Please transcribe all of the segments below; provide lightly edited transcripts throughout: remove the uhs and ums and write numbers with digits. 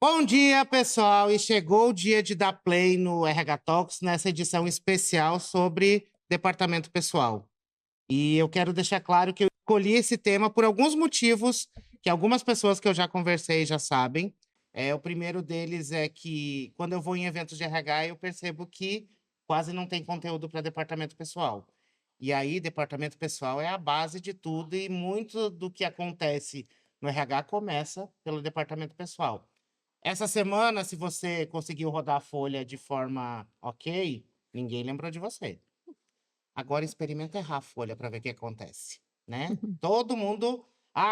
Bom dia, pessoal! E chegou o dia de dar play no RH Talks, nessa edição especial sobre departamento pessoal. E eu quero deixar claro que eu escolhi esse tema por alguns motivos que algumas pessoas que eu já conversei já sabem. O primeiro deles é que, quando eu vou em eventos de RH, eu percebo que quase não tem conteúdo para departamento pessoal. E aí, departamento pessoal é a base de tudo e muito do que acontece no RH começa pelo departamento pessoal. Essa semana, se você conseguiu rodar a folha de forma ok, ninguém lembrou de você. Agora experimenta errar a folha para ver o que acontece, né? Todo mundo,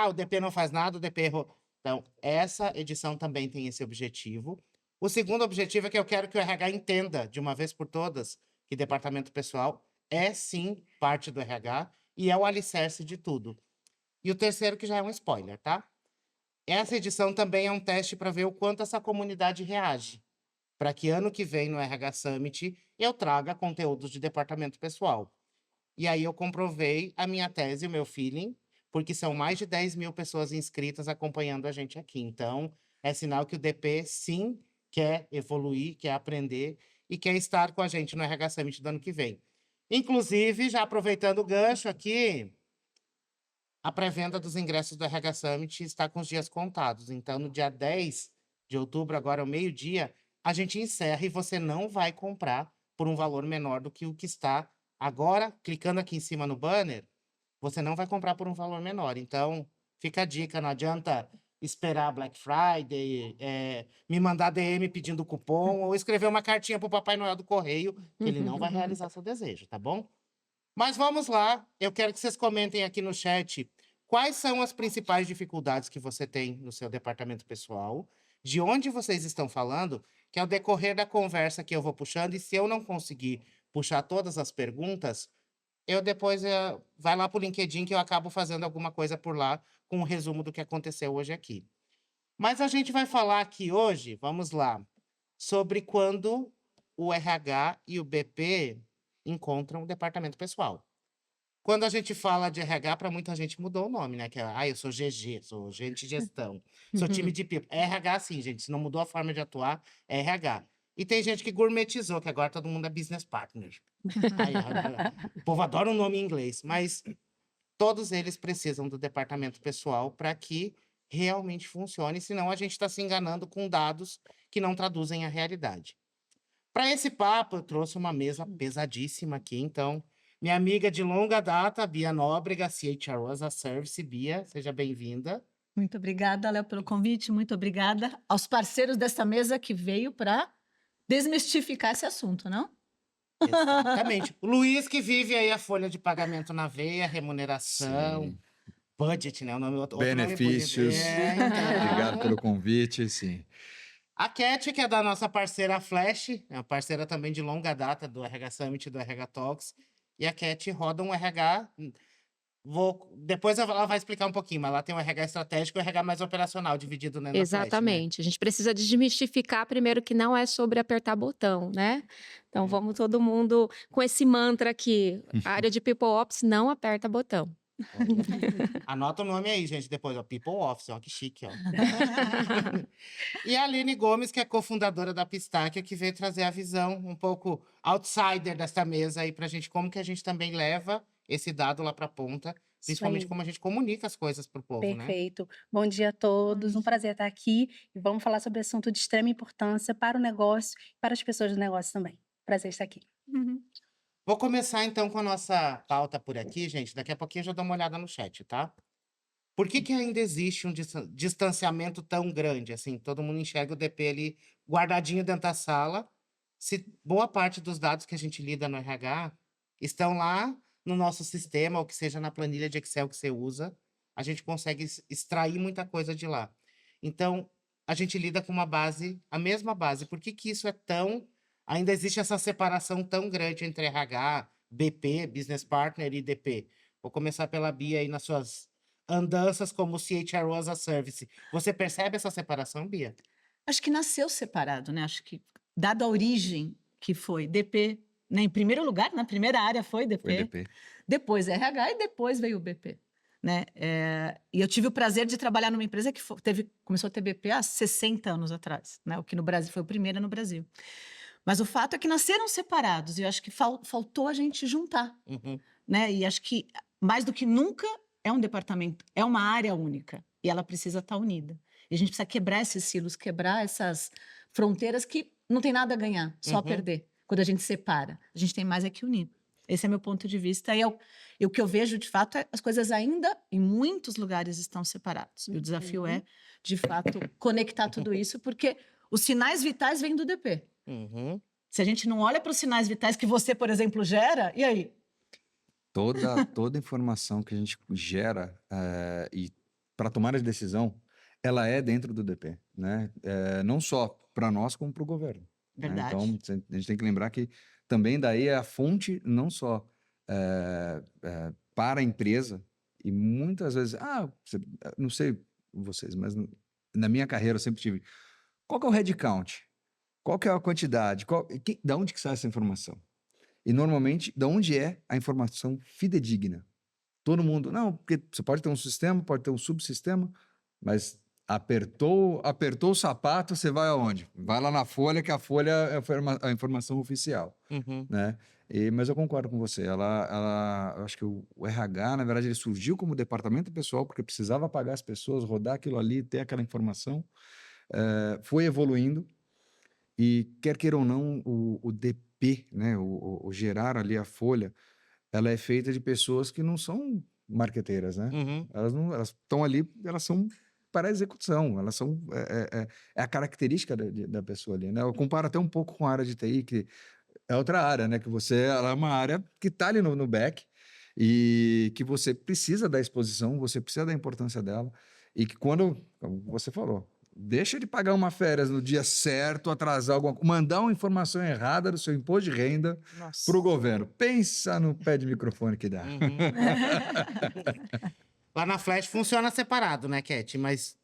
o DP não faz nada, o DP errou. Então, essa edição também tem esse objetivo. O segundo objetivo é que eu quero que o RH entenda, de uma vez por todas, que departamento pessoal é sim parte do RH e é o alicerce de tudo. E o terceiro, que já é um spoiler, tá? Essa edição também é um teste para ver o quanto essa comunidade reage, para que ano que vem no RH Summit eu traga conteúdos de departamento pessoal. E aí eu comprovei a minha tese, o meu feeling, porque são mais de 10 mil pessoas inscritas acompanhando a gente aqui. Então, é sinal que o DP sim quer evoluir, quer aprender e quer estar com a gente no RH Summit do ano que vem. Inclusive, já aproveitando o gancho aqui, a pré-venda dos ingressos do RH Summit está com os dias contados. Então, no dia 10 de outubro, agora ao meio-dia, a gente encerra e você não vai comprar por um valor menor do que o que está agora. Clicando aqui em cima no banner, você não vai comprar por um valor menor. Então, fica a dica, não adianta esperar Black Friday, me mandar DM pedindo cupom ou escrever uma cartinha para o Papai Noel do Correio, que ele não vai realizar seu desejo, tá bom? Mas vamos lá, eu quero que vocês comentem aqui no chat quais são as principais dificuldades que você tem no seu departamento pessoal, de onde vocês estão falando, que ao decorrer da conversa que eu vou puxando, e se eu não conseguir puxar todas as perguntas, eu depois vai lá para o LinkedIn que eu acabo fazendo alguma coisa por lá com um resumo do que aconteceu hoje aqui. Mas a gente vai falar aqui hoje, vamos lá, sobre quando o RH e o BP encontram o departamento pessoal. Quando a gente fala de RH, para muita gente mudou o nome, né? Que é, eu sou GG, sou gerente de gestão, sou time de people. É RH sim, gente. Se não mudou a forma de atuar, é RH. E tem gente que gourmetizou, que agora todo mundo é business partner. Aí, o povo adora um nome em inglês, mas todos eles precisam do departamento pessoal para que realmente funcione, senão a gente está se enganando com dados que não traduzem a realidade. Para esse papo, eu trouxe uma mesa pesadíssima aqui, então. Minha amiga de longa data, Bia Nóbrega, CHRO as a Service. Bia, seja bem-vinda. Muito obrigada, Léo, pelo convite. Muito obrigada aos parceiros desta mesa que veio para desmistificar esse assunto, não? Exatamente. O Luiz, que vive aí a folha de pagamento na veia, remuneração, Sim. budget, né? O nome, outro nome Benefícios. bonito. Obrigado pelo convite, sim. A Cat, que é da nossa parceira Flash, é uma parceira também de longa data do RH Summit e do RH Talks. E a Cat roda um RH. Depois ela vai explicar um pouquinho, mas lá tem o RH estratégico e o RH mais operacional, dividido, né, na Flash, né? Exatamente. A gente precisa desmistificar primeiro que não é sobre apertar botão, né? Então vamos todo mundo com esse mantra aqui. A área de People Ops não aperta botão. Olha. Anota o nome aí, gente, depois, ó. People Office, ó, que chique, ó. E a Aline Gomes, que é cofundadora da Pistáquio, que veio trazer a visão um pouco outsider dessa mesa aí pra gente, como que a gente também leva esse dado lá pra ponta, principalmente como a gente comunica as coisas pro povo, né? Perfeito. Bom dia a todos, um prazer estar aqui e vamos falar sobre assunto de extrema importância para o negócio e para as pessoas do negócio também. Prazer estar aqui. Vou começar então com a nossa pauta por aqui, gente. Daqui a pouquinho eu já dou uma olhada no chat, tá? Por que ainda existe um distanciamento tão grande? Assim, todo mundo enxerga o DP ali guardadinho dentro da sala. Se boa parte dos dados que a gente lida no RH estão lá no nosso sistema, ou que seja na planilha de Excel que você usa, a gente consegue extrair muita coisa de lá. Então, a gente lida com uma base, a mesma base. Por que isso é tão... Ainda existe essa separação tão grande entre RH, BP, Business Partner e DP? Vou começar pela Bia aí nas suas andanças como CHRO as a Service. Você percebe essa separação, Bia? Acho que nasceu separado, né? Acho que, dado a origem que foi DP, né? Em primeiro lugar, na primeira área foi DP, Foi DP. depois RH e depois veio o BP. né? E eu tive o prazer de trabalhar numa empresa que começou a ter BP há 60 anos atrás, né? O que no Brasil foi o primeiro no Brasil. Mas o fato é que nasceram separados e eu acho que faltou a gente juntar, Uhum. né? E acho que mais do que nunca é um departamento, é uma área única e ela precisa estar unida. E a gente precisa quebrar esses silos, quebrar essas fronteiras que não tem nada a ganhar, só a perder. Quando a gente separa, a gente tem mais é que unir. Esse é meu ponto de vista. E o que eu vejo, de fato, é as coisas ainda, em muitos lugares, estão separados. E o desafio é, de fato, conectar tudo isso, porque os sinais vitais vêm do DP. Uhum. Se a gente não olha para os sinais vitais que você, por exemplo, gera, e aí? Toda informação que a gente gera e para tomar a decisão, ela é dentro do DP, né? Não só para nós, como para o governo. Né? Verdade. Então, a gente tem que lembrar que também daí é a fonte não só para a empresa, e muitas vezes, não sei vocês, mas na minha carreira eu sempre tive, qual que é o headcount? Qual que é a quantidade? Da onde que sai essa informação? E normalmente, da onde é a informação fidedigna? Todo mundo, não, porque você pode ter um sistema, pode ter um subsistema, mas apertou o sapato, você vai aonde? Vai lá na Folha, que a Folha é a informação oficial, Uhum. né? Mas eu concordo com você, eu acho que o RH, na verdade, ele surgiu como departamento pessoal, porque precisava pagar as pessoas, rodar aquilo ali, ter aquela informação, foi evoluindo, e quer queira ou não, o DP, né, o gerar ali a folha, ela é feita de pessoas que não são marqueteiras, né? Uhum. Elas estão ali, elas são para a execução, elas são é a característica da pessoa ali, né? Eu comparo até um pouco com a área de TI, que é outra área, né? Que ela é uma área que está ali no back e que você precisa da exposição, você precisa da importância dela e que quando, como você falou, deixa de pagar uma férias no dia certo, atrasar alguma coisa, mandar uma informação errada do seu imposto de renda Nossa. para o governo. Pensa no pé de microfone que dá. Uhum. Lá na Flash funciona separado, né, Cat? Mas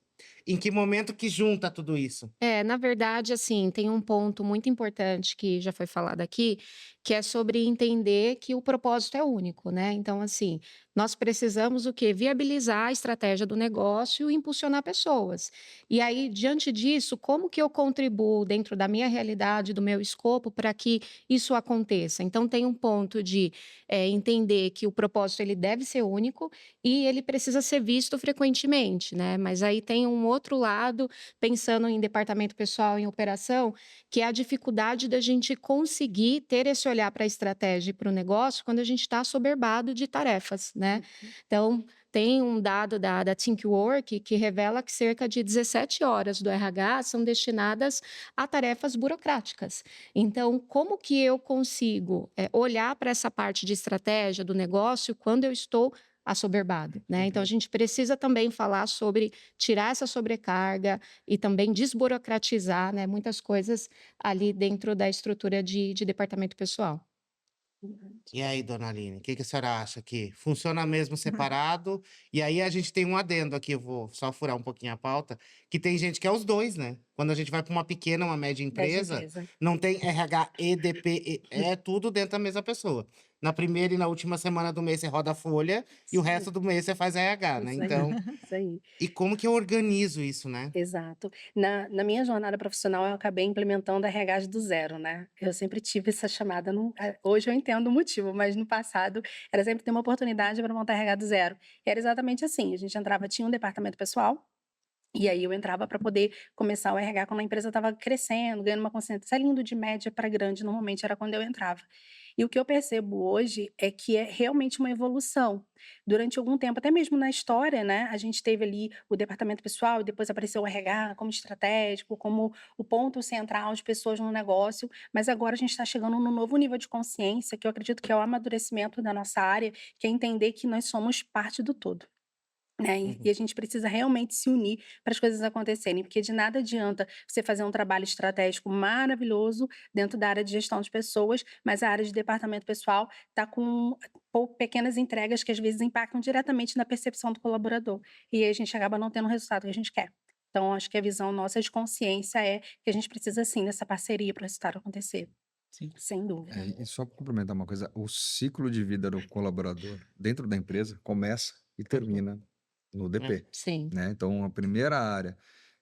em que momento que junta tudo isso? Na verdade, assim, tem um ponto muito importante que já foi falado aqui, que é sobre entender que o propósito é único, né? Então, assim, nós precisamos o quê? Viabilizar a estratégia do negócio e impulsionar pessoas. E aí, diante disso, como que eu contribuo dentro da minha realidade, do meu escopo, para que isso aconteça? Então, tem um ponto de entender que o propósito ele deve ser único e ele precisa ser visto frequentemente, né? Mas aí tem um outro lado, pensando em departamento pessoal, em operação, que é a dificuldade da gente conseguir ter esse olhar para a estratégia e para o negócio quando a gente está assoberbado de tarefas, né? Então, tem um dado da ThinkWork que revela que cerca de 17 horas do RH são destinadas a tarefas burocráticas. Então, como que eu consigo olhar para essa parte de estratégia do negócio quando eu estou assoberbado, né? Então, a gente precisa também falar sobre tirar essa sobrecarga e também desburocratizar, né, muitas coisas ali dentro da estrutura de departamento pessoal. E aí, dona Aline, o que a senhora acha aqui? Funciona mesmo separado? E aí a gente tem um adendo aqui, eu vou só furar um pouquinho a pauta, que tem gente que é os dois, né? Quando a gente vai para uma pequena, uma média empresa, não tem RH, EDP, é tudo dentro da mesma pessoa. Na primeira e na última semana do mês você roda a folha e o resto do mês você faz RH, né? Isso aí, Então, isso aí. e como que eu organizo isso, né? Exato. Na minha jornada profissional, eu acabei implementando RH do zero, né? Eu sempre tive essa chamada, hoje eu entendo o motivo, mas no passado era sempre ter uma oportunidade para montar RH do zero. E era exatamente assim, a gente entrava, tinha um departamento pessoal, e aí eu entrava para poder começar o RH quando a empresa estava crescendo, ganhando uma consciência, saindo de média para grande, normalmente era quando eu entrava. E o que eu percebo hoje é que é realmente uma evolução. Durante algum tempo, até mesmo na história, né, a gente teve ali o departamento pessoal e depois apareceu o RH como estratégico, como o ponto central de pessoas no negócio, mas agora a gente está chegando num novo nível de consciência, que eu acredito que é o amadurecimento da nossa área, que é entender que nós somos parte do todo. Né? E a gente precisa realmente se unir para as coisas acontecerem, porque de nada adianta você fazer um trabalho estratégico maravilhoso dentro da área de gestão de pessoas, mas a área de departamento pessoal está com pequenas entregas que às vezes impactam diretamente na percepção do colaborador. E aí a gente acaba não tendo o resultado que a gente quer. Então, acho que a visão nossa de consciência é que a gente precisa, sim, dessa parceria para o resultado acontecer. Sim. Sem dúvida. E só para complementar uma coisa, o ciclo de vida do colaborador dentro da empresa começa e termina no DP, Sim. né? Então, a primeira área,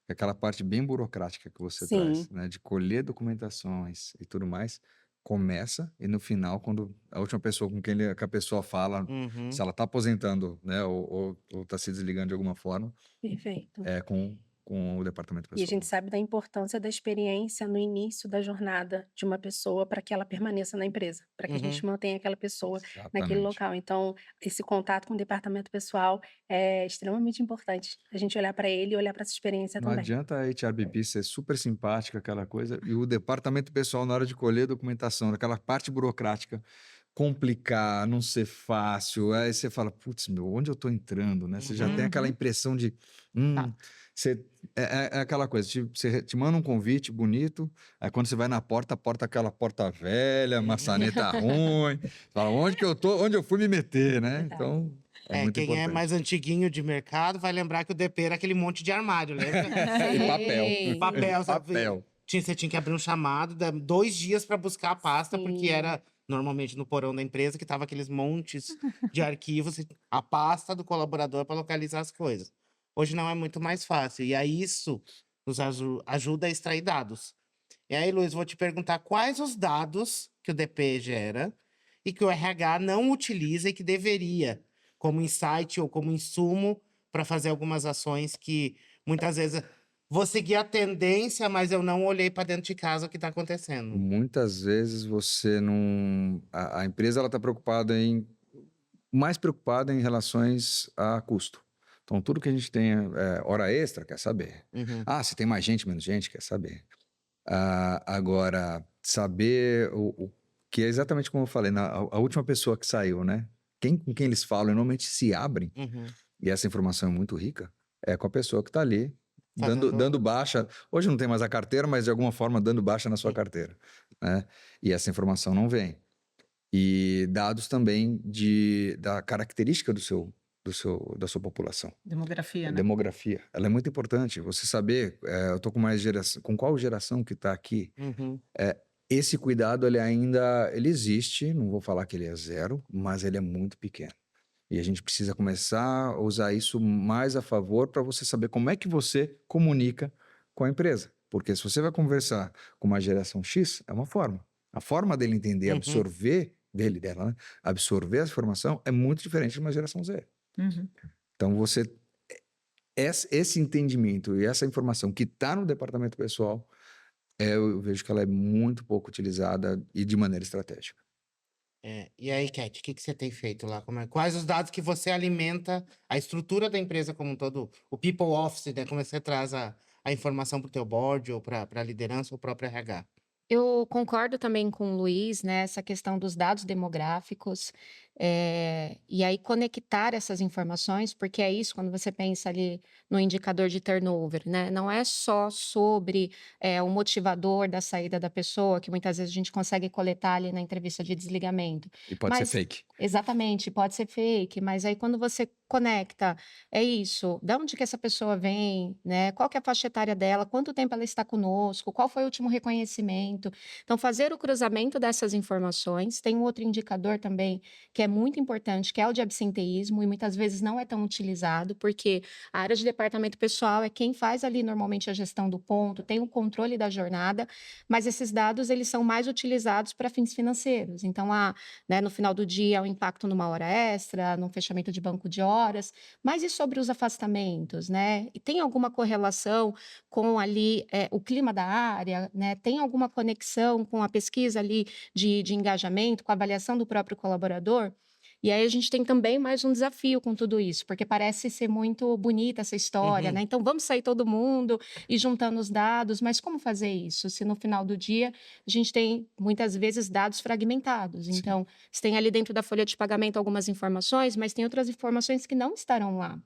é aquela parte bem burocrática que você traz, Sim. né? De colher documentações e tudo mais, começa e no final, quando a última pessoa com quem que a pessoa fala, Uhum. se ela está aposentando, né? Ou está se desligando de alguma forma, Perfeito. é com o departamento E a gente pessoal. sabe da importância da experiência no início da jornada de uma pessoa para que ela permaneça na empresa, para que a Uhum. gente mantenha aquela pessoa naquele Exatamente. local. Então, esse contato com o departamento pessoal é extremamente importante. A gente olhar para ele e olhar para essa experiência Não também. adianta a HRBP ser super simpática, aquela coisa, e o departamento pessoal, na hora de colher documentação, daquela parte burocrática, complicar, não ser fácil. Aí você fala, putz, meu, onde eu tô entrando, né? Você já tem aquela Uhum. impressão de. Tá. Você, é aquela coisa, você te manda um convite bonito, aí quando você vai na porta, a porta é aquela porta velha, maçaneta ruim. Você fala, onde que eu tô, onde eu fui me meter, né? Verdade. Então, é muito Quem é importante. mais antiguinho de mercado vai lembrar que o DP era aquele monte de armário, lembra? E papel. Sim. Papel, sabe? Papel. Você tinha que abrir um chamado, 2 dias para buscar a pasta, porque Sim. era normalmente no porão da empresa que tava aqueles montes de arquivos, a pasta do colaborador para localizar as coisas. Hoje não é muito mais fácil. E aí isso nos ajuda a extrair dados. E aí, Luiz, vou te perguntar quais os dados que o DP gera e que o RH não utiliza e que deveria, como insight ou como insumo, para fazer algumas ações que muitas vezes vou seguir a tendência, mas eu não olhei para dentro de casa o que está acontecendo. Muitas vezes você não. A empresa ela está mais preocupada em relações a custo. Então, tudo que a gente tem hora extra, quer saber. Uhum. Ah, se tem mais gente, menos gente, quer saber. Agora, saber o que é exatamente como eu falei, a última pessoa que saiu, né? Com quem eles falam, normalmente se abrem, Uhum. e essa informação é muito rica, é com a pessoa que está ali, Fazendo- dando baixa. Hoje não tem mais a carteira, mas de alguma forma dando baixa na sua Sim. carteira, né? E essa informação não vem. E dados também da característica da sua população. Demografia, A né? demografia, ela é muito importante. Você saber, eu tô com qual geração que está aqui. Uhum. Esse cuidado, ele existe, não vou falar que ele é zero, mas ele é muito pequeno. E a gente precisa começar a usar isso mais a favor para você saber como é que você comunica com a empresa. Porque se você vai conversar com uma geração X, é uma forma. A forma dele entender, Uhum. absorver, dela, né? Absorver essa informação é muito diferente de uma geração Z. Uhum. Então, esse entendimento e essa informação que está no departamento pessoal, eu vejo que ela é muito pouco utilizada e de maneira estratégica. E aí, Cat, o que você tem feito lá? Quais os dados que você alimenta a estrutura da empresa como um todo? O People Office, né? Como você traz a informação para o teu board ou para a liderança ou próprio RH? Eu concordo também com o Luiz, né, essa questão dos dados demográficos, e aí conectar essas informações, porque é isso quando você pensa ali no indicador de turnover, né, não é só sobre o motivador da saída da pessoa, que muitas vezes a gente consegue coletar ali na entrevista de desligamento, E pode ser mas fake. exatamente, pode ser fake, mas aí quando você conecta, é isso, da onde que essa pessoa vem, né? Qual que é a faixa etária dela, quanto tempo ela está conosco, qual foi o último reconhecimento. Então, fazer o cruzamento dessas informações. Tem um outro indicador também que é muito importante, que é o de absenteísmo, e muitas vezes não é tão utilizado, porque a área de departamento pessoal é quem faz ali normalmente a gestão do ponto, tem o controle da jornada, mas esses dados eles são mais utilizados para fins financeiros. Então, né, no final do dia, o impacto numa hora extra, num fechamento de banco de horas, mas e sobre os afastamentos, né? E tem alguma correlação com ali o clima da área, né? Tem alguma conexão com a pesquisa ali de engajamento, com a avaliação do próprio colaborador? E aí a gente tem também mais um desafio com tudo isso, porque parece ser muito bonita essa história, Uhum. né? Então vamos sair todo mundo e juntando os dados, mas como fazer isso? Se no final do dia a gente tem muitas vezes dados fragmentados. Sim. Então, você tem ali dentro da folha de pagamento algumas informações, mas tem outras informações que não estarão lá.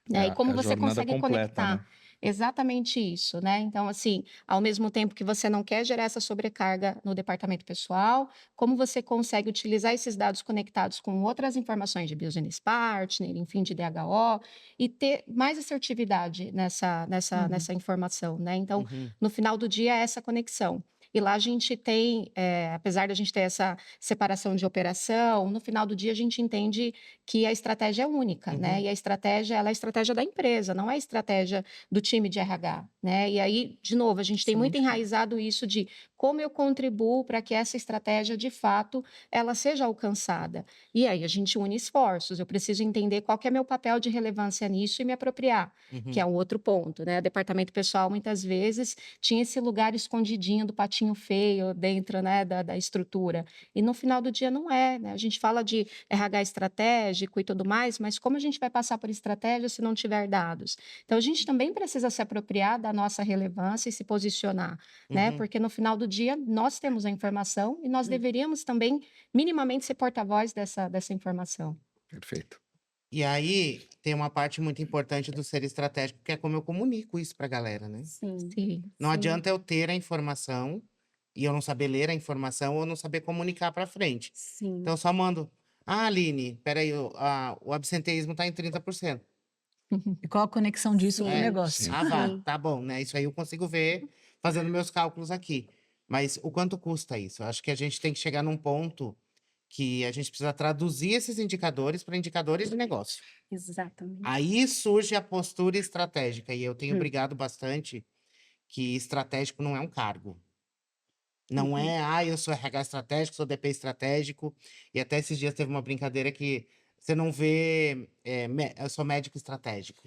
Né? E como A você jornada consegue completa, conectar? né? Exatamente isso, né? Então, assim, ao mesmo tempo que você não quer gerar essa sobrecarga no departamento pessoal, como você consegue utilizar esses dados conectados com outras informações de business partner, enfim, de DHO, e ter mais assertividade nessa informação, né? Então, Uhum. no final do dia, é essa conexão. E lá a gente tem, apesar de a gente ter essa separação de operação, no final do dia a gente entende que a estratégia é única, né? E a estratégia, ela é a estratégia da empresa, não é a estratégia do time de RH, né? E aí, de novo, a gente tem muito enraizado isso de como eu contribuo para que essa estratégia, de fato, ela seja alcançada. E aí a gente une esforços. Eu preciso entender qual que é meu papel de relevância nisso e me apropriar, que é um outro ponto, né? Departamento pessoal, muitas vezes, tinha esse lugar escondidinho do patinho feio dentro, né, da estrutura. E no final do dia não é, né? A gente fala de RH estratégico e tudo mais, mas como a gente vai passar por estratégia se não tiver dados? Então, a gente também precisa se apropriar da nossa relevância e se posicionar, né? Porque no final do dia, nós temos a informação e nós deveríamos também, minimamente, ser porta-voz dessa informação. Perfeito. E aí, tem uma parte muito importante do ser estratégico, que é como eu comunico isso pra galera, né? Sim. Sim. Não adianta eu ter a informação e eu não saber ler a informação ou não saber comunicar pra frente. Sim. Então, eu só mando, Aline, peraí, o absenteísmo tá em 30%. E qual a conexão disso com o É. negócio? Sim. Vá, Sim. tá bom, né? Isso aí eu consigo ver fazendo meus cálculos aqui. Mas o quanto custa isso? Eu acho que a gente tem que chegar num ponto que a gente precisa traduzir esses indicadores para indicadores de negócio. Exatamente. Aí surge a postura estratégica, e eu tenho Hum. brigado bastante que estratégico não é um cargo. Não é, eu sou RH estratégico, sou DP estratégico, e até esses dias teve uma brincadeira que você não vê, eu sou médico estratégico,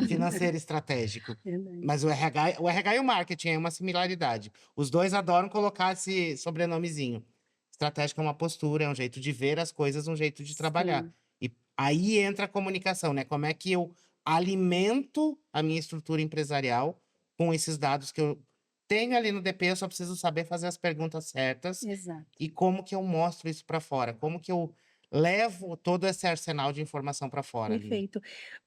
financeiro estratégico. Verdade. Mas o RH e o marketing é uma similaridade. Os dois adoram colocar esse sobrenomezinho. Estratégico é uma postura, é um jeito de ver as coisas, um jeito de trabalhar. Sim. E aí entra a comunicação, né? Como é que eu alimento a minha estrutura empresarial com esses dados que eu tenho ali no DP, eu só preciso saber fazer as perguntas certas. Exato. E como que eu mostro isso para fora? Como que eu levo todo esse arsenal de informação para fora ali? Perfeito.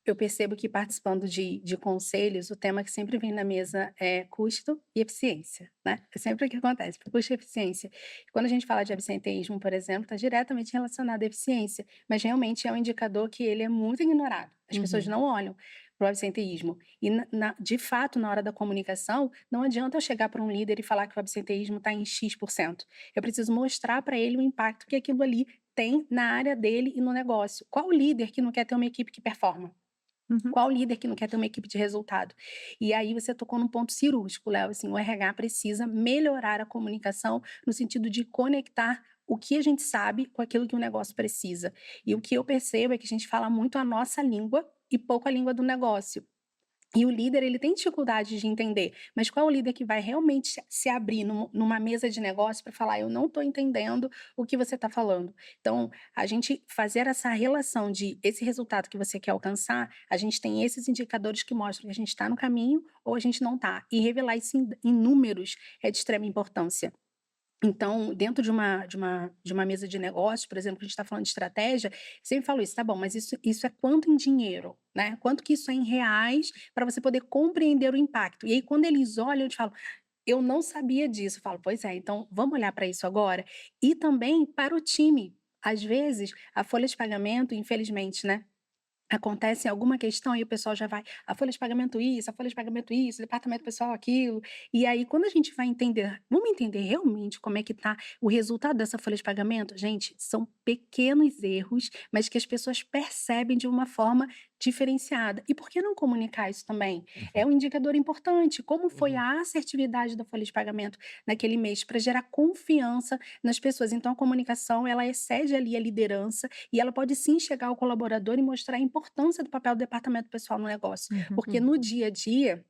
Eu percebo que participando de conselhos, o tema que sempre vem na mesa é custo e eficiência, né? É sempre o que acontece, custo e eficiência. Quando a gente fala de absenteísmo, por exemplo, está diretamente relacionado à eficiência, mas realmente é um indicador que ele é muito ignorado. As pessoas não olham para o absenteísmo. E, de fato, na hora da comunicação, não adianta eu chegar para um líder e falar que o absenteísmo está em X%. Eu preciso mostrar para ele o impacto que aquilo ali tem na área dele e no negócio. Qual líder que não quer ter uma equipe que performa? Qual líder que não quer ter uma equipe de resultado? E aí você tocou num ponto cirúrgico, Léo. Assim, o RH precisa melhorar a comunicação no sentido de conectar o que a gente sabe com aquilo que o negócio precisa. E o que eu percebo é que a gente fala muito a nossa língua e pouco a língua do negócio. E o líder, ele tem dificuldade de entender, mas qual é o líder que vai realmente se abrir numa mesa de negócio para falar, eu não estou entendendo o que você está falando. Então, a gente fazer essa relação de esse resultado que você quer alcançar, a gente tem esses indicadores que mostram que a gente está no caminho ou a gente não está. E revelar isso em números é de extrema importância. Então, dentro de uma mesa de negócios, por exemplo, que a gente está falando de estratégia, sempre falo isso, tá bom, mas isso é quanto em dinheiro, né? Quanto que isso é em reais para você poder compreender o impacto. E aí, quando eles olham, eu te falo, eu não sabia disso. Eu falo, pois é, então vamos olhar para isso agora. E também para o time. Às vezes, a folha de pagamento, infelizmente, né? Acontece alguma questão e o pessoal já vai, a folha de pagamento isso, a folha de pagamento isso, departamento pessoal aquilo. E aí, quando a gente vai entender, vamos entender realmente como é que está o resultado dessa folha de pagamento? Gente, são pequenos erros, mas que as pessoas percebem de uma forma diferenciada. E por que não comunicar isso também? É um indicador importante. Como foi a assertividade da folha de pagamento naquele mês para gerar confiança nas pessoas? Então, a comunicação, ela excede ali a liderança e ela pode sim chegar ao colaborador e mostrar a importância do papel do departamento pessoal no negócio. Porque no dia a dia,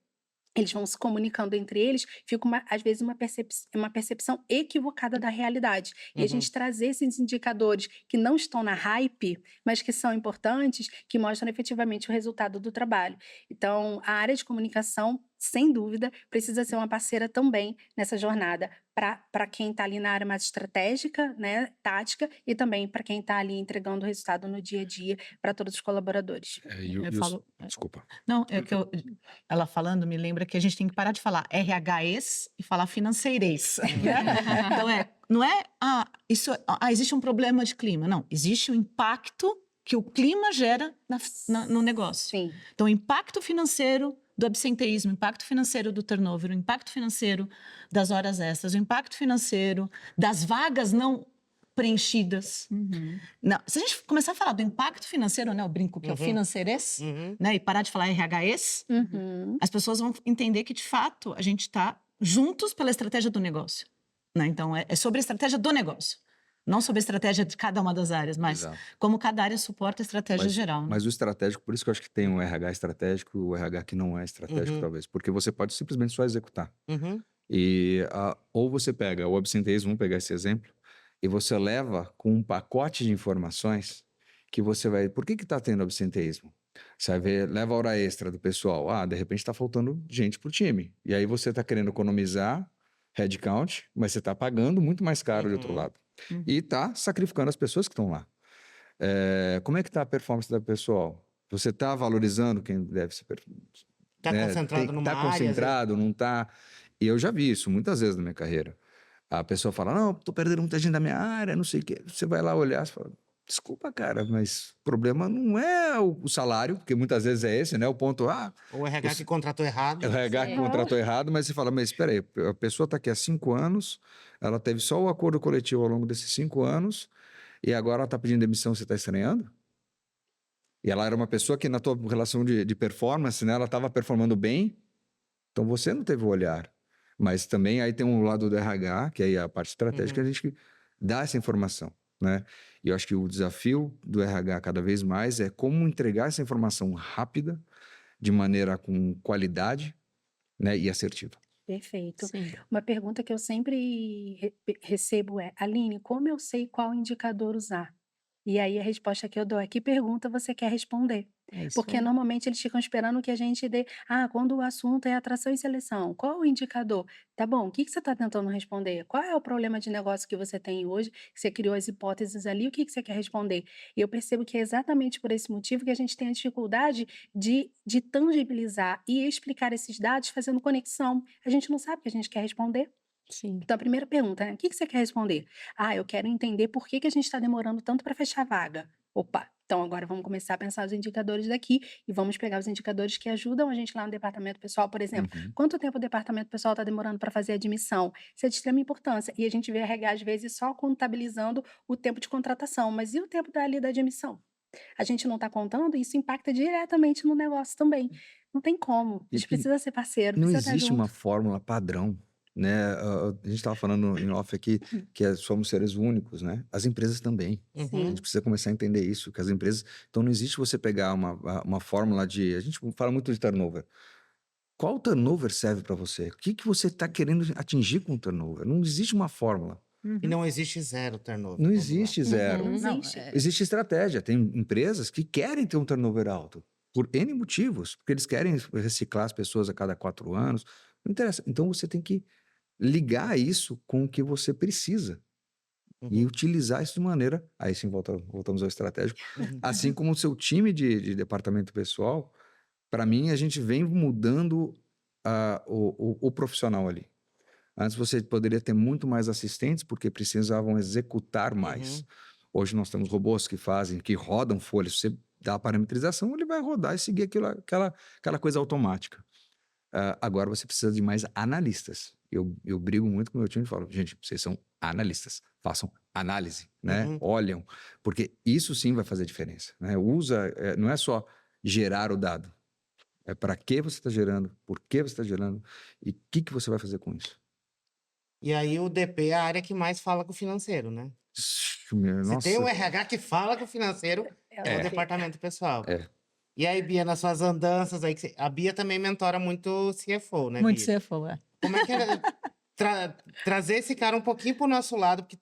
eles vão se comunicando entre eles, fica às vezes uma percepção equivocada da realidade. E a gente trazer esses indicadores que não estão na hype, mas que são importantes, que mostram efetivamente o resultado do trabalho. Então, a área de comunicação, sem dúvida, precisa ser uma parceira também nessa jornada, para quem está ali na área mais estratégica, né, tática, e também para quem está ali entregando o resultado no dia a dia para todos os colaboradores. Desculpa. Não, ela falando me lembra que a gente tem que parar de falar RHEs e falar financeirês. Então, não é, existe um problema de clima. Não, existe o impacto que o clima gera no negócio. Sim. Então, o impacto financeiro do absenteísmo, o impacto financeiro do turnover, o impacto financeiro das horas extras, o impacto financeiro das vagas não preenchidas. Não, se a gente começar a falar do impacto financeiro, né, eu brinco que é o financeirês, né, e parar de falar RHEs, as pessoas vão entender que, de fato, a gente está juntos pela estratégia do negócio. Né? Então, é sobre a estratégia do negócio. Não sobre a estratégia de cada uma das áreas, mas Exato. como cada área suporta a estratégia geral. Né? Mas o estratégico, por isso que eu acho que tem um RH estratégico e o RH que não é estratégico, talvez. Porque você pode simplesmente só executar. E ou você pega o absenteísmo, vamos pegar esse exemplo, e você leva com um pacote de informações que você vai... Por que está tendo absenteísmo? Você vai ver, leva a hora extra do pessoal. De repente está faltando gente pro time. E aí você está querendo economizar headcount, mas você está pagando muito mais caro de outro lado. E está sacrificando as pessoas que estão lá. Como é que está a performance do pessoal? Você está valorizando quem deve ser... Está concentrado numa área. Está concentrado, não está... E eu já vi isso muitas vezes na minha carreira. A pessoa fala, não, estou perdendo muita gente da minha área, não sei o quê. Você vai lá olhar e fala, desculpa, cara, mas o problema não é o salário, porque muitas vezes é esse, né? O ponto, O RH que contratou errado. o RH que contratou errado, mas você fala, mas espera aí, a pessoa está aqui há 5 anos, ela teve só o acordo coletivo ao longo desses 5 anos, e agora ela está pedindo demissão, você está estranhando? E ela era uma pessoa que na tua relação de performance, né, ela estava performando bem, então você não teve o olhar. Mas também aí tem um lado do RH, que aí é a parte estratégica, a gente dá essa informação, né? E eu acho que o desafio do RH cada vez mais é como entregar essa informação rápida, de maneira com qualidade, né, e assertiva. Perfeito. Sim. Uma pergunta que eu sempre recebo é, Aline, como eu sei qual indicador usar? E aí a resposta que eu dou é, que pergunta você quer responder? É isso Porque aí. normalmente eles ficam esperando que a gente dê, quando o assunto é atração e seleção, qual o indicador? Tá bom, o que você está tentando responder? Qual é o problema de negócio que você tem hoje, que você criou as hipóteses ali, o que você quer responder? E eu percebo que é exatamente por esse motivo que a gente tem a dificuldade de tangibilizar e explicar esses dados fazendo conexão. A gente não sabe o que a gente quer responder. Sim. Então, a primeira pergunta, né? O que você quer responder? Eu quero entender por que a gente está demorando tanto para fechar a vaga. Opa, então agora vamos começar a pensar os indicadores daqui e vamos pegar os indicadores que ajudam a gente lá no departamento pessoal, por exemplo. Quanto tempo o departamento pessoal está demorando para fazer a admissão? Isso é de extrema importância. E a gente vê a RH, às vezes, só contabilizando o tempo de contratação. Mas e o tempo da admissão? A gente não está contando e isso impacta diretamente no negócio também. Não tem como. A gente precisa ser parceiro, Não precisa estar existe junto. uma fórmula padrão, né? A gente estava falando em off aqui que somos seres únicos, né? As empresas também. A gente precisa começar a entender isso, que as empresas... Então, não existe você pegar uma fórmula de... A gente fala muito de turnover. Qual turnover serve para você? O que você está querendo atingir com o turnover? Não existe uma fórmula. E não existe zero turnover. Não vamos lá. existe zero. Não Não, existe. Existe estratégia. Tem empresas que querem ter um turnover alto. Por N motivos. Porque eles querem reciclar as pessoas a cada 4 anos. Não interessa. Então, você tem que ligar isso com o que você precisa. E utilizar isso de maneira... Aí sim, voltamos ao estratégico. Assim como o seu time de departamento pessoal, para mim, a gente vem mudando o profissional ali. Antes você poderia ter muito mais assistentes porque precisavam executar mais. Hoje nós temos robôs que rodam folhas. Você dá a parametrização, ele vai rodar e seguir aquela coisa automática. Agora você precisa de mais analistas. Eu brigo muito com o meu time e falo, gente, vocês são analistas, façam análise, né? Olham, porque isso sim vai fazer diferença, né? Não é só gerar o dado, é para que você está gerando, por que você está gerando e o que você vai fazer com isso. E aí o DP é a área que mais fala com o financeiro, né? Se Nossa, tem um RH que fala com o financeiro, é o departamento pessoal. E aí, Bia, nas suas andanças, aí, a Bia também mentora muito o CFO, né, Muito Bia? CFO, é. Como é que era trazer esse cara um pouquinho pro nosso lado? Porque,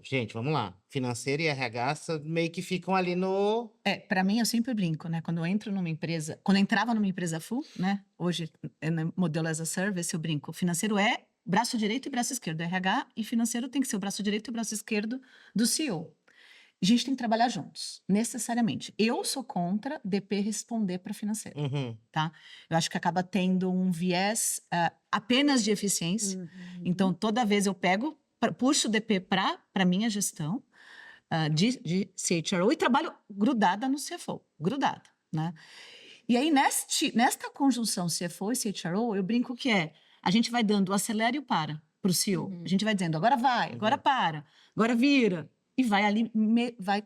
gente, vamos lá. Financeiro e RH meio que ficam ali no... Para mim, eu sempre brinco, né? Quando eu entrava numa empresa full, né? Hoje, no modelo as a service, eu brinco. Financeiro é braço direito e braço esquerdo. RH e financeiro tem que ser o braço direito e o braço esquerdo do CEO. A gente tem que trabalhar juntos, necessariamente. Eu sou contra DP responder para financeiro, tá? Eu acho que acaba tendo um viés apenas de eficiência. Então, toda vez eu puxo o DP para minha gestão de CHRO e trabalho grudada no CFO, grudada, né? E aí, nesta conjunção CFO e CHRO, eu brinco que a gente vai dando o acelera e o para o CEO. A gente vai dizendo, agora vai, agora para, agora vira. E vai ali, vai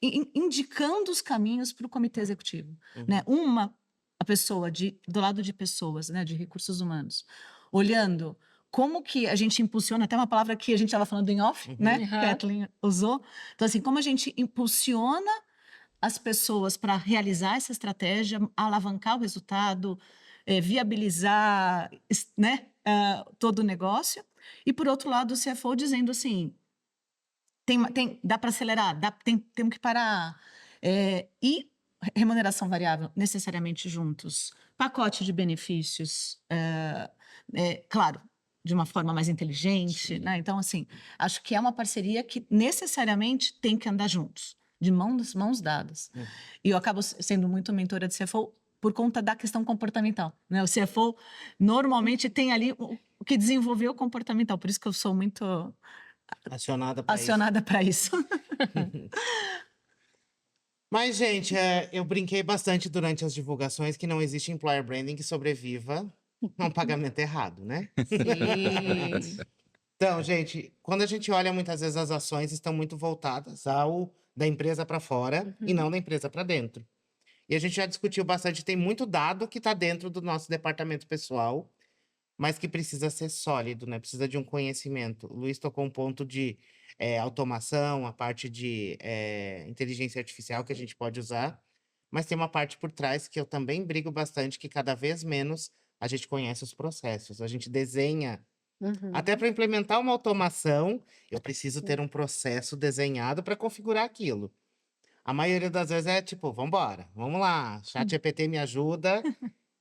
indicando os caminhos para o comitê executivo. Né? A pessoa do lado de pessoas, né, de recursos humanos, olhando como que a gente impulsiona, até uma palavra que a gente estava falando em off, né? Kathleen usou. Então, assim, como a gente impulsiona as pessoas para realizar essa estratégia, alavancar o resultado, viabilizar, né, todo o negócio. E, por outro lado, o CFO dizendo assim, dá para acelerar, temos que parar. E remuneração variável necessariamente juntos. Pacote de benefícios, claro, de uma forma mais inteligente. Né? Então, assim, acho que é uma parceria que necessariamente tem que andar juntos, de mãos dadas. E eu acabo sendo muito mentora de CFO por conta da questão comportamental. Né? O CFO normalmente tem ali o que desenvolveu o comportamental, por isso que eu sou muito acionada para isso. Mas, gente, eu brinquei bastante durante as divulgações que não existe employer branding que sobreviva a um pagamento errado, né? Sim. Então, gente, quando a gente olha, muitas vezes as ações estão muito voltadas da empresa para fora e não da empresa para dentro. E a gente já discutiu bastante, tem muito dado que está dentro do nosso departamento pessoal, mas que precisa ser sólido, né? Precisa de um conhecimento. O Luiz tocou um ponto de automação, a parte de inteligência artificial que a gente pode usar, mas tem uma parte por trás que eu também brigo bastante, que cada vez menos a gente conhece os processos. A gente desenha. Até para implementar uma automação, eu preciso ter um processo desenhado para configurar aquilo. A maioria das vezes é tipo, vamos lá, ChatGPT me ajuda,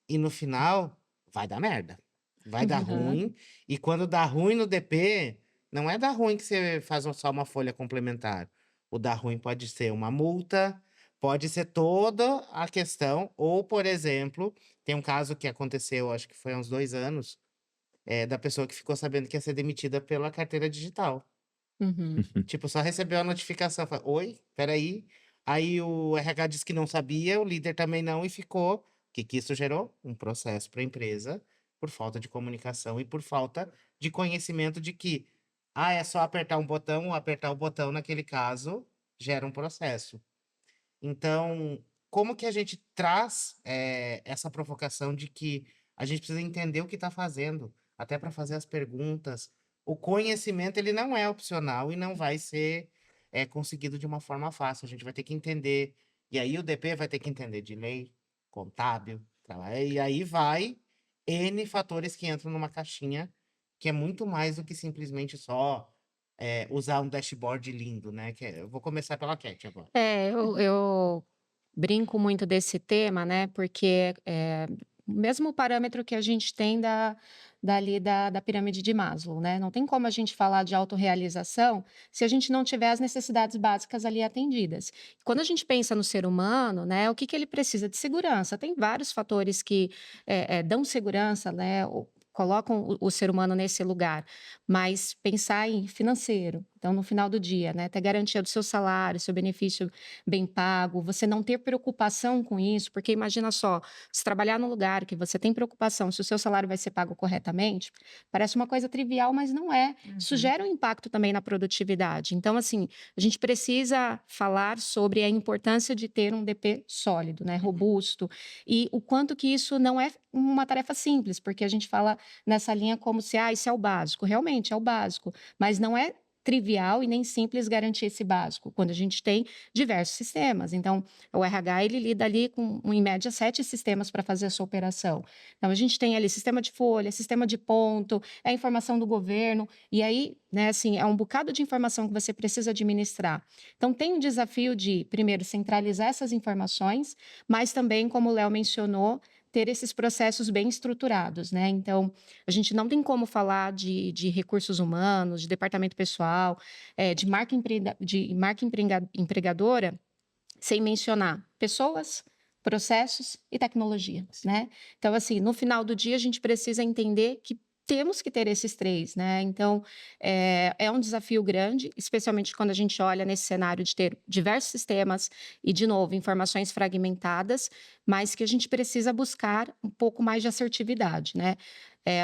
e no final vai dar merda. Vai dar ruim. E quando dá ruim no DP, não é dar ruim que você faz só uma folha complementar. O dar ruim pode ser uma multa, pode ser toda a questão. Ou, por exemplo, tem um caso que aconteceu, acho que foi há uns 2 anos, da pessoa que ficou sabendo que ia ser demitida pela carteira digital. Tipo, só recebeu a notificação. Falou, oi, peraí. Aí o RH disse que não sabia, o líder também não, e ficou. O que isso gerou? Um processo para a empresa, por falta de comunicação e por falta de conhecimento de que, é só apertar um botão, ou apertar o botão, naquele caso, gera um processo. Então, como que a gente traz essa provocação de que a gente precisa entender o que está fazendo, até para fazer as perguntas. O conhecimento, ele não é opcional e não vai ser conseguido de uma forma fácil. A gente vai ter que entender. E aí o DP vai ter que entender de lei, contábil, e aí vai N fatores que entram numa caixinha, que é muito mais do que simplesmente só usar um dashboard lindo, né? Eu vou começar pela Cat agora. Eu brinco muito desse tema, né? Porque o mesmo parâmetro que a gente tem da pirâmide de Maslow, né? Não tem como a gente falar de autorrealização se a gente não tiver as necessidades básicas ali atendidas. Quando a gente pensa no ser humano, né? O que ele precisa de segurança? Tem vários fatores que dão segurança, né? Colocam o ser humano nesse lugar, mas pensar em financeiro, então no final do dia, né, ter garantia do seu salário, seu benefício bem pago, você não ter preocupação com isso, porque imagina só, se trabalhar num lugar que você tem preocupação se o seu salário vai ser pago corretamente, parece uma coisa trivial, mas não é. Isso gera um impacto também na produtividade. Então, assim, a gente precisa falar sobre a importância de ter um DP sólido, né, robusto, e o quanto que isso não é uma tarefa simples, porque a gente fala nessa linha como se, isso é o básico. Realmente é o básico, mas não é trivial e nem simples garantir esse básico, quando a gente tem diversos sistemas. Então, o RH, ele lida ali com, em média, 7 sistemas para fazer a sua operação. Então, a gente tem ali sistema de folha, sistema de ponto, a informação do governo, e aí, né, assim, é um bocado de informação que você precisa administrar. Então, tem um desafio de, primeiro, centralizar essas informações, mas também, como o Léo mencionou, ter esses processos bem estruturados, né? Então, a gente não tem como falar de recursos humanos, de departamento pessoal, de marca empregadora, sem mencionar pessoas, processos e tecnologia, né? Então, assim, no final do dia, a gente precisa entender que temos que ter esses três, né? Então, é um desafio grande, especialmente quando a gente olha nesse cenário de ter diversos sistemas e, de novo, informações fragmentadas, mas que a gente precisa buscar um pouco mais de assertividade, né?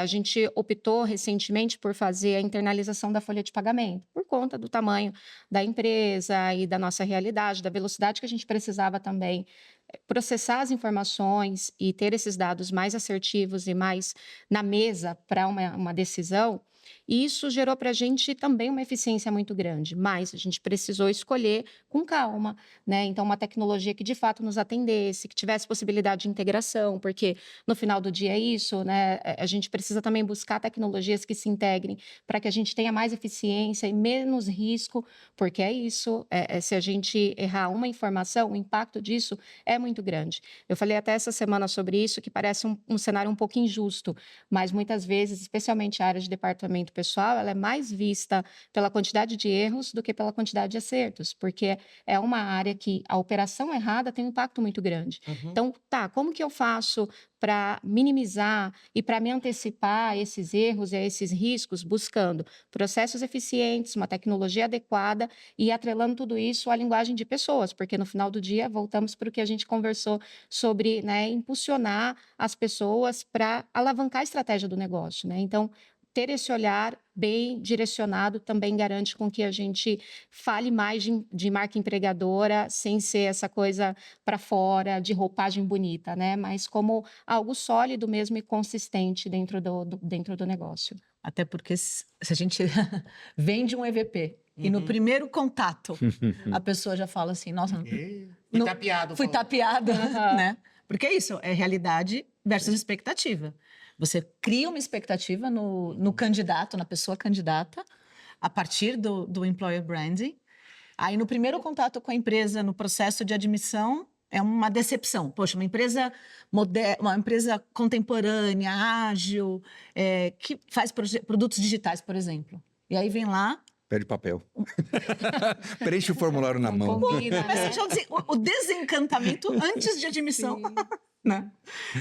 A gente optou recentemente por fazer a internalização da folha de pagamento, por conta do tamanho da empresa e da nossa realidade, da velocidade que a gente precisava também processar as informações e ter esses dados mais assertivos e mais na mesa para uma decisão. E isso gerou para a gente também uma eficiência muito grande, mas a gente precisou escolher com calma, né? Então, uma tecnologia que de fato nos atendesse, que tivesse possibilidade de integração, porque no final do dia é isso, né? A gente precisa também buscar tecnologias que se integrem para que a gente tenha mais eficiência e menos risco, porque é isso, se a gente errar uma informação, o impacto disso é muito grande. Eu falei até essa semana sobre isso, que parece um cenário um pouco injusto, mas muitas vezes, especialmente a área de departamento pessoal, ela é mais vista pela quantidade de erros do que pela quantidade de acertos, porque é uma área que a operação errada tem um impacto muito grande. Uhum. Então, como que eu faço para minimizar e para me antecipar a esses erros e a esses riscos, buscando processos eficientes, uma tecnologia adequada e atrelando tudo isso à linguagem de pessoas, porque no final do dia voltamos para o que a gente conversou sobre, né, impulsionar as pessoas para alavancar a estratégia do negócio, né? Então, ter esse olhar bem direcionado também garante com que a gente fale mais de marca empregadora, sem ser essa coisa para fora, de roupagem bonita, né? Mas como algo sólido mesmo e consistente dentro do negócio. Até porque se a gente vende um EVP e no Uhum. primeiro contato a pessoa já fala assim, nossa, Fui Não- tapeado. fui falou. tapeada, Aham. né? Porque é isso, é realidade versus expectativa. Você cria uma expectativa no candidato, na pessoa candidata, a partir do employer branding. Aí, no primeiro contato com a empresa, no processo de admissão, é uma decepção. Poxa, uma empresa moderna, uma empresa contemporânea, ágil, que faz produtos digitais, por exemplo. E aí vem lá. Pede papel. Preenche o formulário na Não mão. combina, Mas né? já assim, o desencantamento antes de admissão. Sim. Né?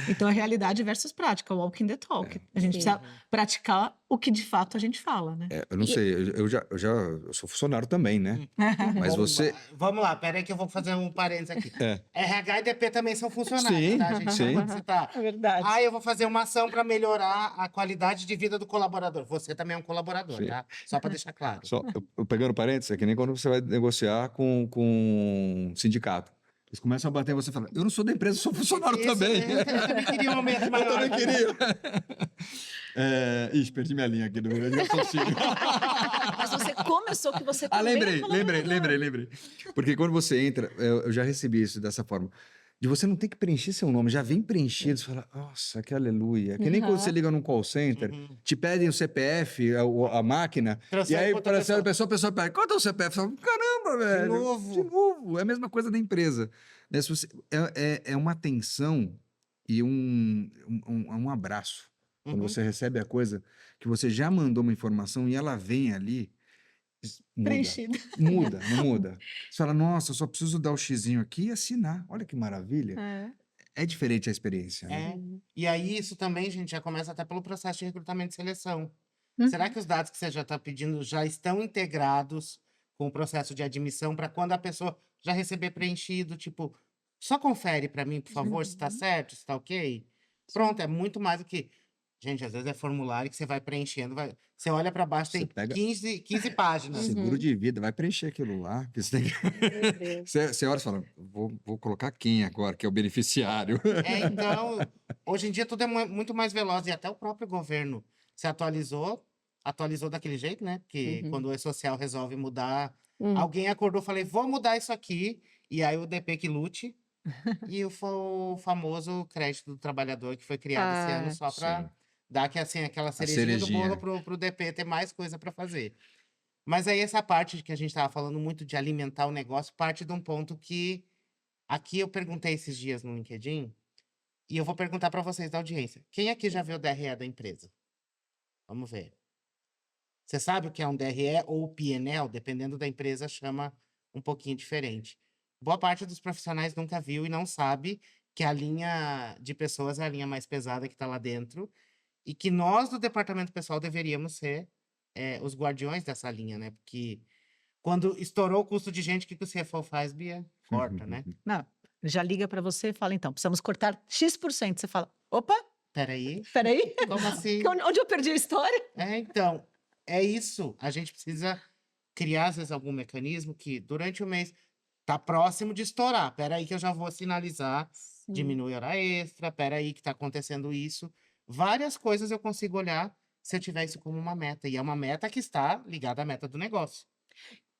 Então, é realidade versus prática, walking the talk. A gente Sim. precisa praticar o que de fato a gente fala, né? Eu não sei, eu sou funcionário também, né? Mas você. Vamos lá, peraí que eu vou fazer um parênteses aqui. RH e DP também são funcionários, Sim, tá? A gente sim. não pode citar. É verdade. Ah, eu vou fazer uma ação para melhorar a qualidade de vida do colaborador. Você também é um colaborador, Sim. tá? Só para deixar claro. Só, eu pegando parênteses, é que nem quando você vai negociar com um sindicato. Eles começam a bater em você e falam, eu não sou da empresa, eu sou funcionário Isso, também. eu também queria um momento maior. Eu também queria. Ixi, perdi minha linha aqui do meu raciocínio. Mas você começou que você Ah, também é lembrei. colaborador. Porque quando você entra, eu já recebi isso dessa forma. De você não ter que preencher seu nome, já vem preenchido, você fala, nossa, que aleluia. Que nem quando você liga num call center, te pedem o CPF, a máquina, Transfere e aí pra outra para a pessoa pede, quanto é o CPF? Você fala, caramba, velho. novo. De novo. É a mesma coisa da empresa. Né? Se você, é uma atenção e um abraço. Quando você recebe a coisa, que você já mandou uma informação e ela vem ali, muda. Preenchido. Muda, não muda. Você fala, nossa, eu só preciso dar o xizinho aqui e assinar. Olha que maravilha. É diferente a experiência, né? E aí, isso também, gente, já começa até pelo processo de recrutamento e seleção. Uhum. Será que os dados que você já está pedindo já estão integrados com o processo de admissão para quando a pessoa já receber preenchido, tipo, só confere para mim, por favor, se está certo, se está ok? Pronto, é muito mais do que... Gente, às vezes é formulário que você vai preenchendo, você olha para baixo, Você tem pega- 15 páginas. Seguro de vida, vai preencher aquilo lá. Que você, tem que... Meu Deus. você olha e fala, vou colocar quem agora, que é o beneficiário? Então, hoje em dia tudo é muito mais veloz e até o próprio governo se atualizou daquele jeito, né? Porque quando o E-Social resolve mudar, alguém acordou, falei, vou mudar isso aqui, e aí o DP que lute, e o famoso crédito do trabalhador que foi criado esse ano só para Sim. dar que, assim, aquela cerejinha do cerejinha. bolo pro DP ter mais coisa para fazer. Mas aí essa parte que a gente estava falando muito de alimentar o negócio, parte de um ponto que aqui eu perguntei esses dias no LinkedIn, e eu vou perguntar para vocês da audiência. Quem aqui já viu o DRE da empresa? Vamos ver. Você sabe o que é um DRE ou PNL? Dependendo da empresa, chama um pouquinho diferente. Boa parte dos profissionais nunca viu e não sabe que a linha de pessoas é a linha mais pesada que está lá dentro. e que nós do departamento pessoal deveríamos ser os guardiões dessa linha, né? Porque quando estourou o custo de gente, o que o CFO faz, Bia? Corta, né? Não, já liga para você e fala, então, precisamos cortar X%. Você fala, opa, Peraí, peraí, como assim? onde eu perdi a história? Então, é isso. A gente precisa criar, às vezes, algum mecanismo que, durante o mês, tá próximo de estourar. Peraí que eu já vou sinalizar, diminui hora extra, peraí que tá acontecendo isso. Várias coisas eu consigo olhar se eu tiver isso como uma meta. E é uma meta que está ligada à meta do negócio.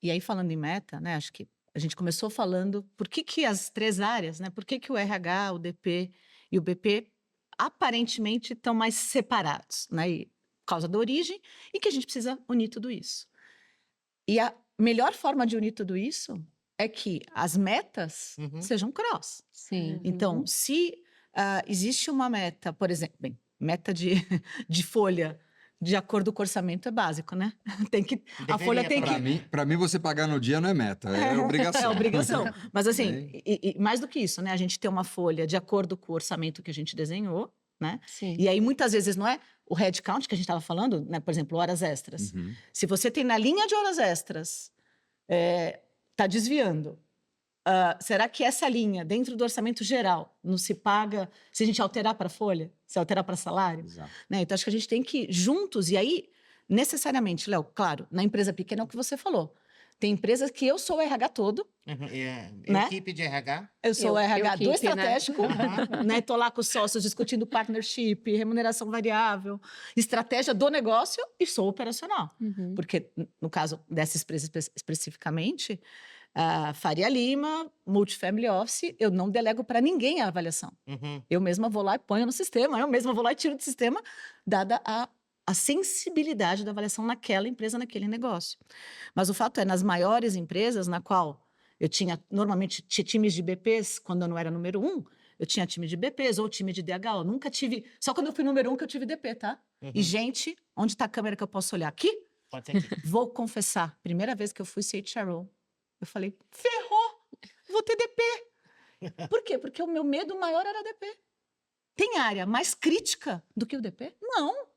E aí, falando em meta, né, acho que a gente começou falando por que as 3 áreas, né, por que o RH, o DP e o BP aparentemente estão mais separados, né, por causa da origem, e que a gente precisa unir tudo isso. E a melhor forma de unir tudo isso é que as metas Uhum. sejam cross. Sim. Então, se existe uma meta, por exemplo, meta de folha, de acordo com o orçamento, é básico, né? Tem que, a folha tem que... Para mim, você pagar no dia não é meta, é obrigação. É obrigação. Mas assim, Bem. e mais do que isso, né? A gente tem uma folha de acordo com o orçamento que a gente desenhou, né? Sim. E aí, muitas vezes, não é o headcount que a gente estava falando, né? Por exemplo, horas extras. Uhum. Se você tem na linha de horas extras, está desviando. Será que essa linha, dentro do orçamento geral, não se paga se a gente alterar para folha? Se alterar para salário? Exato. Né? Então, acho que a gente tem que ir juntos. E aí, necessariamente, Léo, claro, na empresa pequena é o que você falou. Tem empresas que eu sou o RH todo, né? Equipe de RH. eu sou o RH do equipe, né? estratégico, né? Tô lá com os sócios discutindo partnership, remuneração variável, estratégia do negócio e sou operacional. Uhum. Porque, no caso dessa empresa especificamente, Faria Lima, Multifamily Office, eu não delego para ninguém a avaliação. Uhum. Eu mesma vou lá e ponho no sistema, eu mesma vou lá e tiro do sistema, dada a sensibilidade da avaliação naquela empresa, naquele negócio. Mas o fato é, nas maiores empresas, na qual eu tinha, normalmente, times de BPs, quando eu não era número 1, eu tinha time de BPs ou time de DH, eu nunca tive... Só quando eu fui número 1 que eu tive DP, tá? Uhum. E, gente, onde está a câmera que eu posso olhar? Aqui? Pode ser aqui. Vou confessar, primeira vez que eu fui CHRO, eu falei, ferrou, vou ter DP. Por quê? Porque o meu medo maior era DP. Tem área mais crítica do que o DP? Não.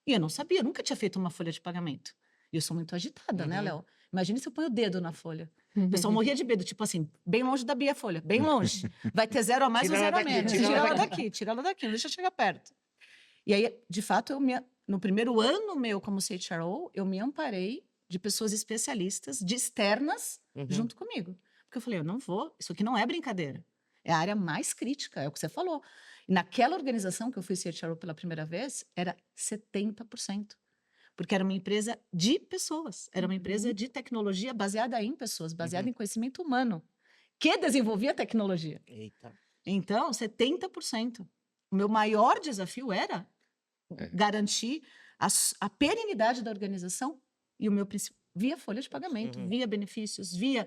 E eu não sabia, eu nunca tinha feito uma folha de pagamento. E eu sou muito agitada, né, Uhum. Léo? Imagina se eu ponho o dedo na folha. O pessoal morria de medo, tipo assim, bem longe da Bia folha, bem longe. Vai ter 0 a mais Tira ou ela 0 a daqui, menos. tira Tira ela ela daqui, tira ela daqui, não deixa eu chegar perto. E aí, de fato, no primeiro ano meu como CHRO, eu me amparei de pessoas especialistas, de externas, Uhum. junto comigo. Porque eu falei, eu não vou, isso aqui não é brincadeira. É a área mais crítica, é o que você falou. E naquela organização que eu fui CHRO pela primeira vez, era 70%. Porque era uma empresa de pessoas, era uma empresa de tecnologia baseada em pessoas, baseada em conhecimento humano, que desenvolvia tecnologia. Eita. Então, 70%. O meu maior desafio era garantir a perenidade da organização e o meu princípio via folha de pagamento, Uhum. via benefícios, via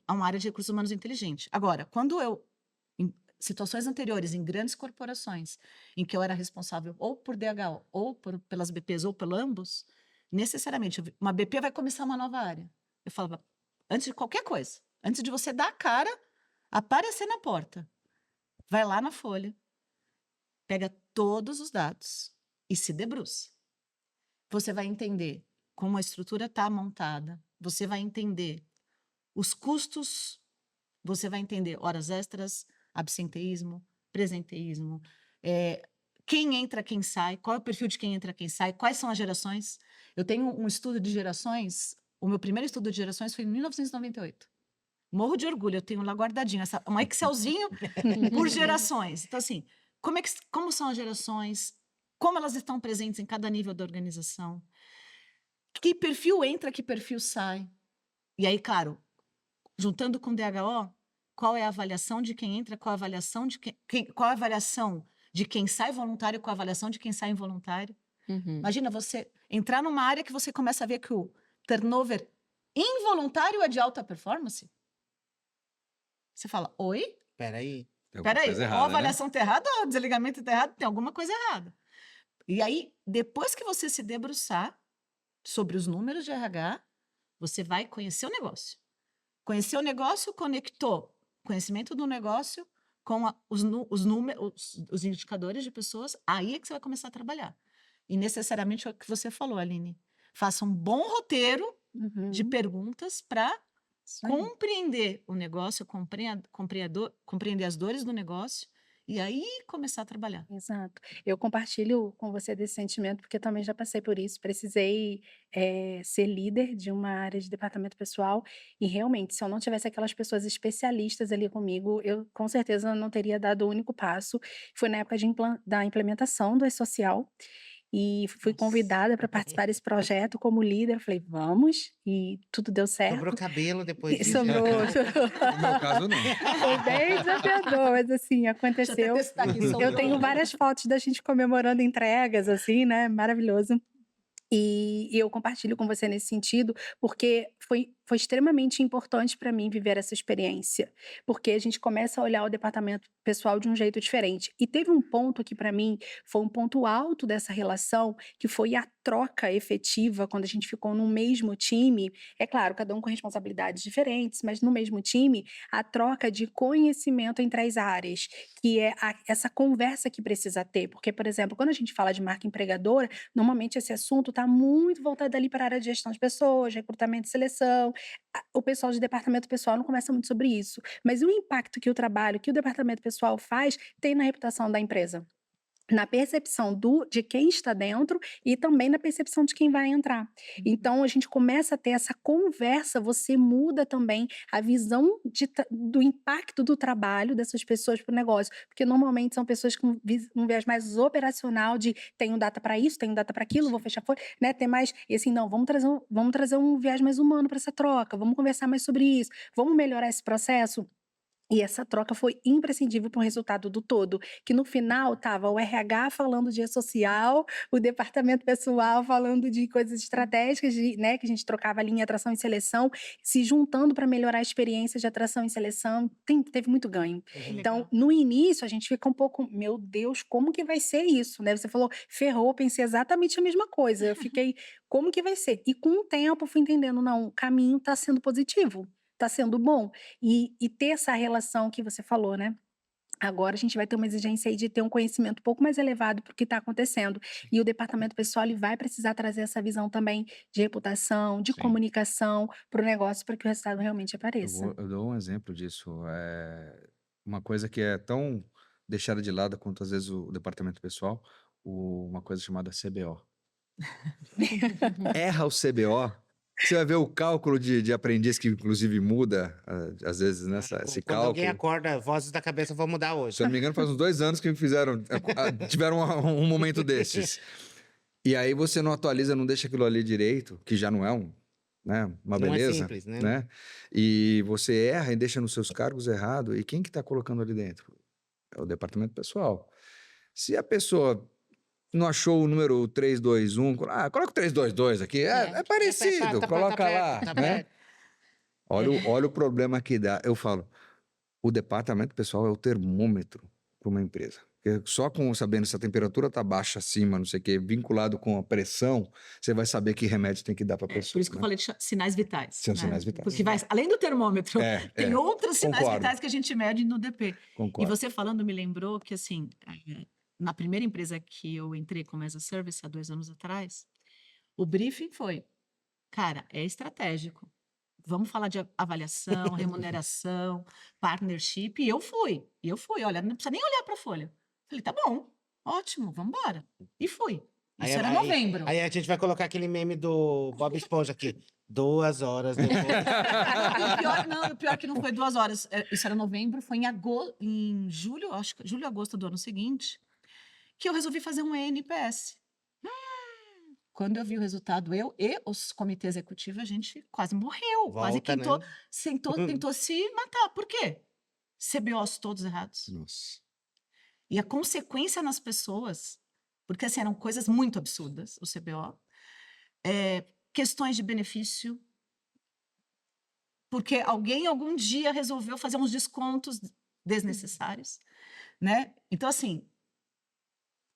uma área de recursos humanos inteligente. Agora, quando em situações anteriores, em grandes corporações, em que eu era responsável ou por DH, ou pelas BPs, ou por ambos, necessariamente, uma BP vai começar uma nova área. Eu falava, antes de qualquer coisa, antes de você dar a cara, aparecer na porta, vai lá na folha, pega todos os dados e se debruça. Você vai entender como a estrutura está montada, você vai entender os custos, você vai entender horas extras, absenteísmo, presenteísmo, quem entra, quem sai, qual é o perfil de quem entra, quem sai, quais são as gerações. Eu tenho um estudo de gerações, o meu primeiro estudo de gerações foi em 1998. Morro de orgulho, eu tenho lá guardadinho, um Excelzinho por gerações. Então, assim, como são as gerações, como elas estão presentes em cada nível da organização, que perfil entra, que perfil sai. E aí, claro, juntando com o DHO, qual é a avaliação de quem entra, qual a avaliação qual a avaliação de quem sai voluntário, qual a avaliação de quem sai involuntário. Uhum. Imagina você entrar numa área que você começa a ver que o turnover involuntário é de alta performance. Você fala, oi? Peraí. Tem alguma Peraí, coisa ou a errada, né? avaliação está errada, ou o desligamento está errado, tem alguma coisa errada. E aí, depois que você se debruçar sobre os números de RH, você vai conhecer o negócio. Conhecer o negócio conectou conhecimento do negócio com os indicadores de pessoas, aí é que você vai começar a trabalhar. E necessariamente é o que você falou, Aline. Faça um bom roteiro de Uhum, perguntas para isso aí. compreender o negócio, compreender as dores do negócio e aí começar a trabalhar. Exato. Eu compartilho com você desse sentimento, porque eu também já passei por isso. Precisei ser líder de uma área de departamento pessoal e realmente, se eu não tivesse aquelas pessoas especialistas ali comigo, eu com certeza não teria dado o único passo. Foi na época da implementação do E-Social e fui Nossa. convidada para participar desse projeto como líder. Eu falei, vamos, e tudo deu certo. Sobrou cabelo depois E disso. sobrou. No meu caso, não. Foi bem desafiador, mas assim, Deixa eu até aconteceu. testar aqui, Eu sobrou. tenho várias fotos da gente comemorando entregas, assim, né? Maravilhoso. E eu compartilho com você nesse sentido, porque foi extremamente importante para mim viver essa experiência, porque a gente começa a olhar o departamento pessoal de um jeito diferente. E teve um ponto que para mim foi um ponto alto dessa relação, que foi a troca efetiva quando a gente ficou no mesmo time. É claro, cada um com responsabilidades diferentes, mas no mesmo time, a troca de conhecimento entre as áreas, que é essa conversa que precisa ter. Porque, por exemplo, quando a gente fala de marca empregadora, normalmente esse assunto está muito voltado ali para a área de gestão de pessoas, recrutamento e seleção. O pessoal de departamento pessoal não conversa muito sobre isso. Mas o impacto que o trabalho, que o departamento pessoal faz, tem na reputação da empresa. Na percepção de quem está dentro e também na percepção de quem vai entrar. Então, a gente começa a ter essa conversa, você muda também a visão do impacto do trabalho dessas pessoas para o negócio, porque normalmente são pessoas com um viés mais operacional de tenho data para isso, tenho data para aquilo, vou fechar folha, né? Tem mais, e assim, não, vamos trazer um viés mais humano para essa troca, vamos conversar mais sobre isso, vamos melhorar esse processo. E essa troca foi imprescindível para o resultado do todo, que no final estava o RH falando de social, o departamento pessoal falando de coisas estratégicas, né, que a gente trocava a linha atração e seleção, se juntando para melhorar a experiência de atração e seleção, teve muito ganho. Então, no início, a gente fica um pouco, meu Deus, como que vai ser isso, né? Você falou, ferrou, pensei exatamente a mesma coisa. Eu fiquei, como que vai ser? E com o tempo, fui entendendo, não, o caminho está sendo positivo. Está sendo bom. E ter essa relação que você falou, né? Agora a gente vai ter uma exigência aí de ter um conhecimento um pouco mais elevado para o que está acontecendo. E o departamento pessoal ele vai precisar trazer essa visão também de reputação, de Sim. comunicação para o negócio, para que o resultado realmente apareça. Eu dou um exemplo disso. Uma coisa que é tão deixada de lado quanto às vezes o departamento pessoal, uma coisa chamada CBO. Erra o CBO, você vai ver o cálculo de aprendiz que inclusive muda, às vezes, esse Quando alguém cálculo. acorda, vozes da cabeça vão mudar hoje. Se eu não me engano, faz uns 2 anos que me tiveram um momento desses. E aí você não atualiza, não deixa aquilo ali direito, que já não é uma Não é beleza, simples, né? E você erra e deixa nos seus cargos errado. E quem que tá colocando ali dentro? É o departamento pessoal. Se a pessoa não achou o número 321, coloca o 322 aqui, é parecido, coloca lá, tá né? perto. Olha o problema que dá. Eu falo, o departamento pessoal é o termômetro para uma empresa. Porque só sabendo se a temperatura está baixa, acima, não sei o quê, vinculado com a pressão, você vai saber que remédio tem que dar para a pessoa. Por isso que eu falei de sinais vitais. São sinais vitais. Porque além do termômetro, tem outros sinais Concordo. vitais que a gente mede no DP. Concordo. E você falando me lembrou que, assim, na primeira empresa que eu entrei como as a service há 2 anos atrás, o briefing foi, cara, é estratégico. Vamos falar de avaliação, remuneração, partnership. E eu fui, olha, não precisa nem olhar para a folha. Falei, tá bom, ótimo, vamos embora. E fui. Isso era novembro. Aí a gente vai colocar aquele meme do Bob Esponja aqui. 2 horas depois. O pior que não foi 2 horas. Isso era novembro, foi em julho, acho que julho, agosto do ano seguinte, que eu resolvi fazer um ENPS. Quando eu vi o resultado, eu e os comitê executivo, a gente quase morreu. Quase tentou se matar. Por quê? CBOs todos errados. Nossa. E a consequência nas pessoas, porque assim, eram coisas muito absurdas, o CBO, questões de benefício, porque alguém algum dia resolveu fazer uns descontos desnecessários, né? Então, assim,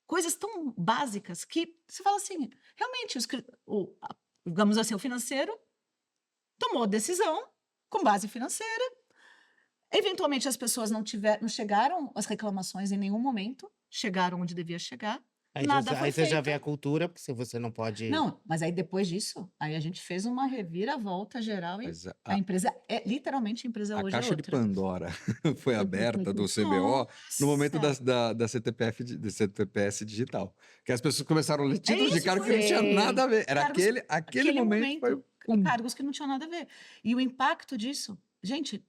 coisas tão básicas que você fala assim, realmente, digamos assim, o financeiro tomou decisão com base financeira, Eventualmente as pessoas não chegaram as reclamações em nenhum momento, chegaram onde devia chegar. Aí, Nada foi aí você já feito. vê a cultura, porque se você não pode. Não, mas aí depois disso, aí a gente fez uma reviravolta geral e Mas a empresa literalmente a empresa a hoje é caixa de outra. Pandora foi aberta do CBO no momento Nossa! da CTPF, do CTPS digital. Que as pessoas começaram a ler títulos de isso, cargo que foi. não tinha nada a ver. Era Cargos- aquele momento foi... pum. cargos que não tinham nada a ver. E o impacto disso, gente,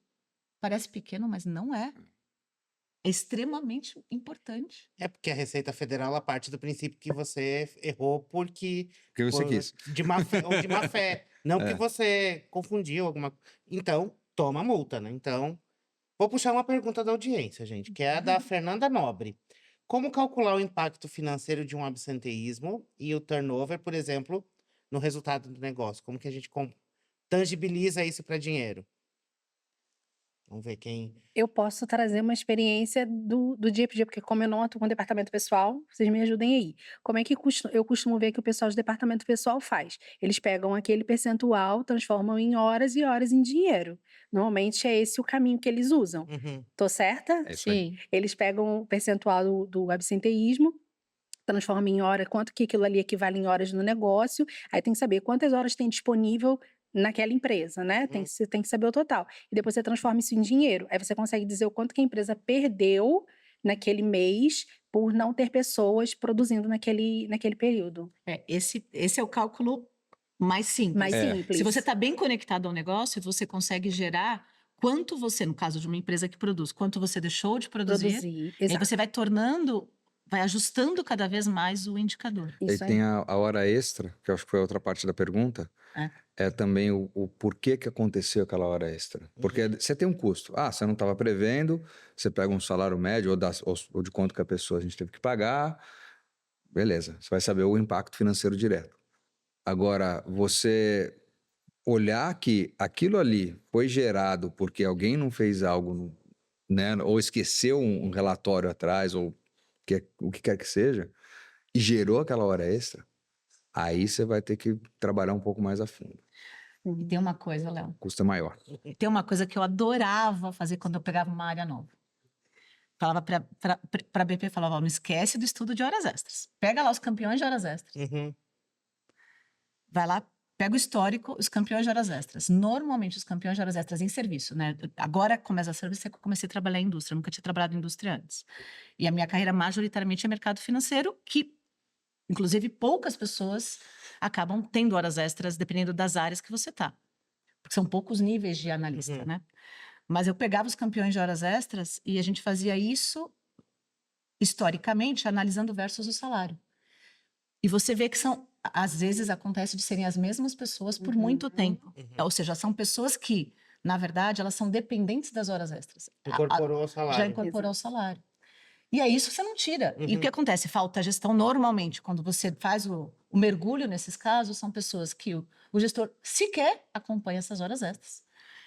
parece pequeno, mas não é. É extremamente importante. É porque a Receita Federal ela parte do princípio que você errou porque Porque você quis. de má fé, ou de má fé, não que É. você confundiu alguma. Então, toma multa, né? Então, vou puxar uma pergunta da audiência, gente, que é a da Fernanda Nobre. Como calcular o impacto financeiro de um absenteísmo e o turnover, por exemplo, no resultado do negócio? Como que a gente tangibiliza isso para dinheiro? Vamos ver quem. Eu posso trazer uma experiência do dia a dia, porque como eu não atuo com departamento pessoal, vocês me ajudem aí. Como é que eu costumo ver que o pessoal do departamento pessoal faz? Eles pegam aquele percentual, transformam em horas e horas em dinheiro. Normalmente é esse o caminho que eles usam. Uhum. Tô certa? É isso aí. Sim. Eles pegam o percentual do absenteísmo, transformam em hora, quanto que aquilo ali equivale em horas no negócio, aí tem que saber quantas horas tem disponível naquela empresa, né? Você tem que saber o total. E depois você transforma isso em dinheiro. Aí você consegue dizer o quanto que a empresa perdeu naquele mês por não ter pessoas produzindo naquele período. Esse é o cálculo mais simples. Mais É. simples. Se você está bem conectado ao negócio, você consegue gerar quanto você, no caso de uma empresa que produz, quanto você deixou de produzir. produzir, E aí exato. você vai ajustando cada vez mais o indicador. E Isso aí. tem a hora extra, que eu acho que foi a outra parte da pergunta, é também o porquê que aconteceu aquela hora extra. Porque você tem um custo. Você não estava prevendo, você pega um salário médio ou de quanto que a gente teve que pagar, beleza, você vai saber o impacto financeiro direto. Agora, você olhar que aquilo ali foi gerado porque alguém não fez algo, né, ou esqueceu um relatório atrás, ou o que quer que seja, e gerou aquela hora extra, aí você vai ter que trabalhar um pouco mais a fundo. E tem uma coisa, Léo, Custo é maior. tem uma coisa que eu adorava fazer quando eu pegava uma área nova. Falava para a BP, falava, não esquece do estudo de horas extras. Pega lá os campeões de horas extras. Uhum. Vai lá, pega o histórico, os campeões de horas extras. Normalmente, os campeões de horas extras em serviço, né? Agora, como as a service, eu comecei a trabalhar em indústria. Eu nunca tinha trabalhado em indústria antes. E a minha carreira, majoritariamente, é mercado financeiro, que, inclusive, poucas pessoas acabam tendo horas extras, dependendo das áreas que você está. Porque são poucos níveis de analista, né? Mas eu pegava os campeões de horas extras e a gente fazia isso, historicamente, analisando versus o salário. E você vê que às vezes acontece de serem as mesmas pessoas por muito tempo. Ou seja, são pessoas que, na verdade, elas são dependentes das horas extras. Incorporou o salário. Já incorporou o salário. E é isso que você não tira. E o que acontece? Falta gestão normalmente. Quando você faz o mergulho nesses casos, são pessoas que o gestor sequer acompanha essas horas extras.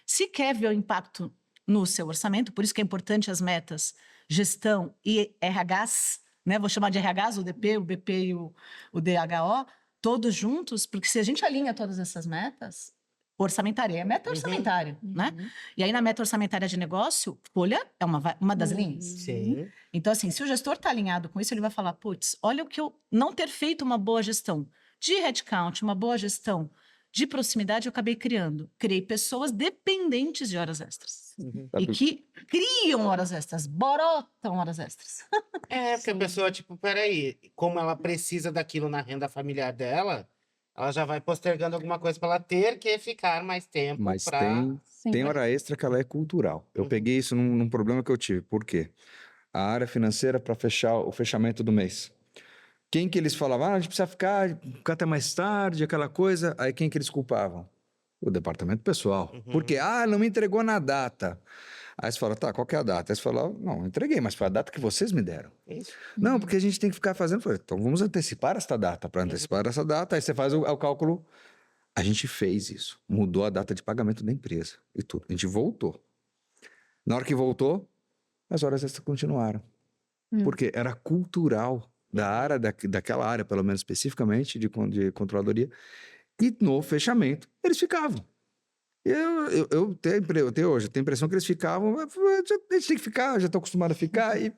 Sequer vê o impacto no seu orçamento. Por isso que é importante as metas, gestão e RHs, né? Vou chamar de RHs, o DP, o BP e o DHO, todos juntos, porque se a gente alinha todas essas metas, orçamentária, é meta orçamentária, né? E aí na meta orçamentária de negócio, folha é uma das linhas. Sim. Então, assim, se o gestor está alinhado com isso, ele vai falar, putz, olha o que eu não ter feito uma boa gestão de headcount, uma boa gestão de proximidade, eu acabei criando. Criei pessoas dependentes de horas extras. E que criam horas extras, borotam horas extras. É, porque a pessoa, tipo, peraí, como ela precisa daquilo na renda familiar dela, ela já vai postergando alguma coisa para ela ter que ficar mais tempo Mas pra... tem hora extra que ela é cultural. Eu peguei isso num problema que eu tive. Por quê? A área financeira para fechar o fechamento do mês. Quem que eles falavam? A gente precisa ficar até mais tarde, aquela coisa. Aí quem que eles culpavam? O departamento pessoal. Por quê? Não me entregou na data. Aí você fala, tá, qual que é a data? Aí você fala, não, entreguei, mas foi a data que vocês me deram. Isso. Não, porque a gente tem que ficar fazendo. Falei, então vamos antecipar esta data. Para antecipar essa data, aí você faz o cálculo. A gente fez isso. Mudou a data de pagamento da empresa e tudo. A gente voltou. Na hora que voltou, as horas extras continuaram. Porque era cultural da área, daquela área, pelo menos especificamente, de controladoria. E no fechamento, eles ficavam. Eu tenho hoje, tenho a impressão que eles ficavam, a gente tem que ficar, já estou acostumado a ficar, e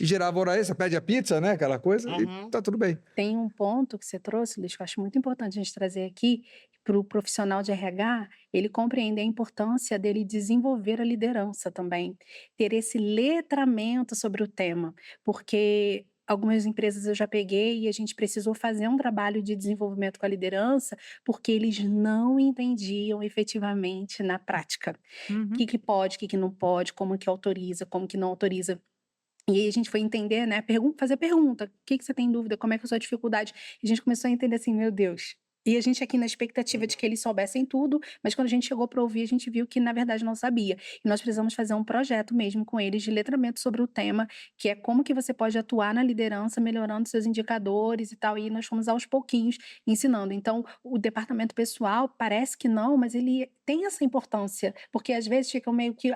gerava hora extra, pede a pizza, né, aquela coisa, Uhum. e tá tudo bem. Tem um ponto que você trouxe, Luiz, que eu acho muito importante a gente trazer aqui, para o profissional de RH, ele compreender a importância dele desenvolver a liderança também, ter esse letramento sobre o tema, porque algumas empresas eu já peguei e a gente precisou fazer um trabalho de desenvolvimento com a liderança, porque eles não entendiam efetivamente na prática. O que que pode, o que que não pode, como que autoriza, como que não autoriza. E aí a gente foi entender, né, fazer pergunta, o que que você tem dúvida, como é que é a sua dificuldade? E a gente começou a entender assim, meu Deus. E a gente aqui na expectativa de que eles soubessem tudo, mas quando a gente chegou para ouvir, a gente viu que na verdade não sabia. E nós precisamos fazer um projeto mesmo com eles de letramento sobre o tema, que é como que você pode atuar na liderança, melhorando seus indicadores e tal. E nós fomos aos pouquinhos ensinando. Então, o departamento pessoal parece que não, mas ele tem essa importância, porque às vezes fica meio que,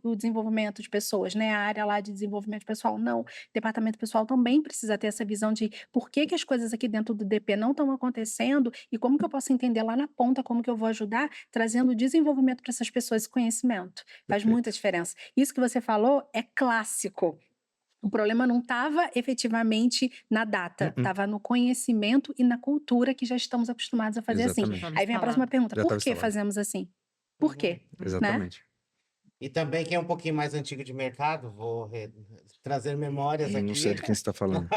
o desenvolvimento de pessoas, né? A área lá de desenvolvimento pessoal, não. O departamento pessoal também precisa ter essa visão de por que que as coisas aqui dentro do DP não estão acontecendo e como que eu posso entender lá na ponta, como que eu vou ajudar, trazendo desenvolvimento para essas pessoas, esse conhecimento. Faz Perfeito. muita diferença. Isso que você falou é clássico. O problema não estava efetivamente na data, estava no conhecimento e na cultura que já estamos acostumados a fazer assim. Exatamente. Aí vem a próxima pergunta: Já por estava que instalado. fazemos assim? Por quê? Exatamente. E também, quem é um pouquinho mais antigo de mercado, vou trazer memórias Eu aqui. não sei do que você está falando.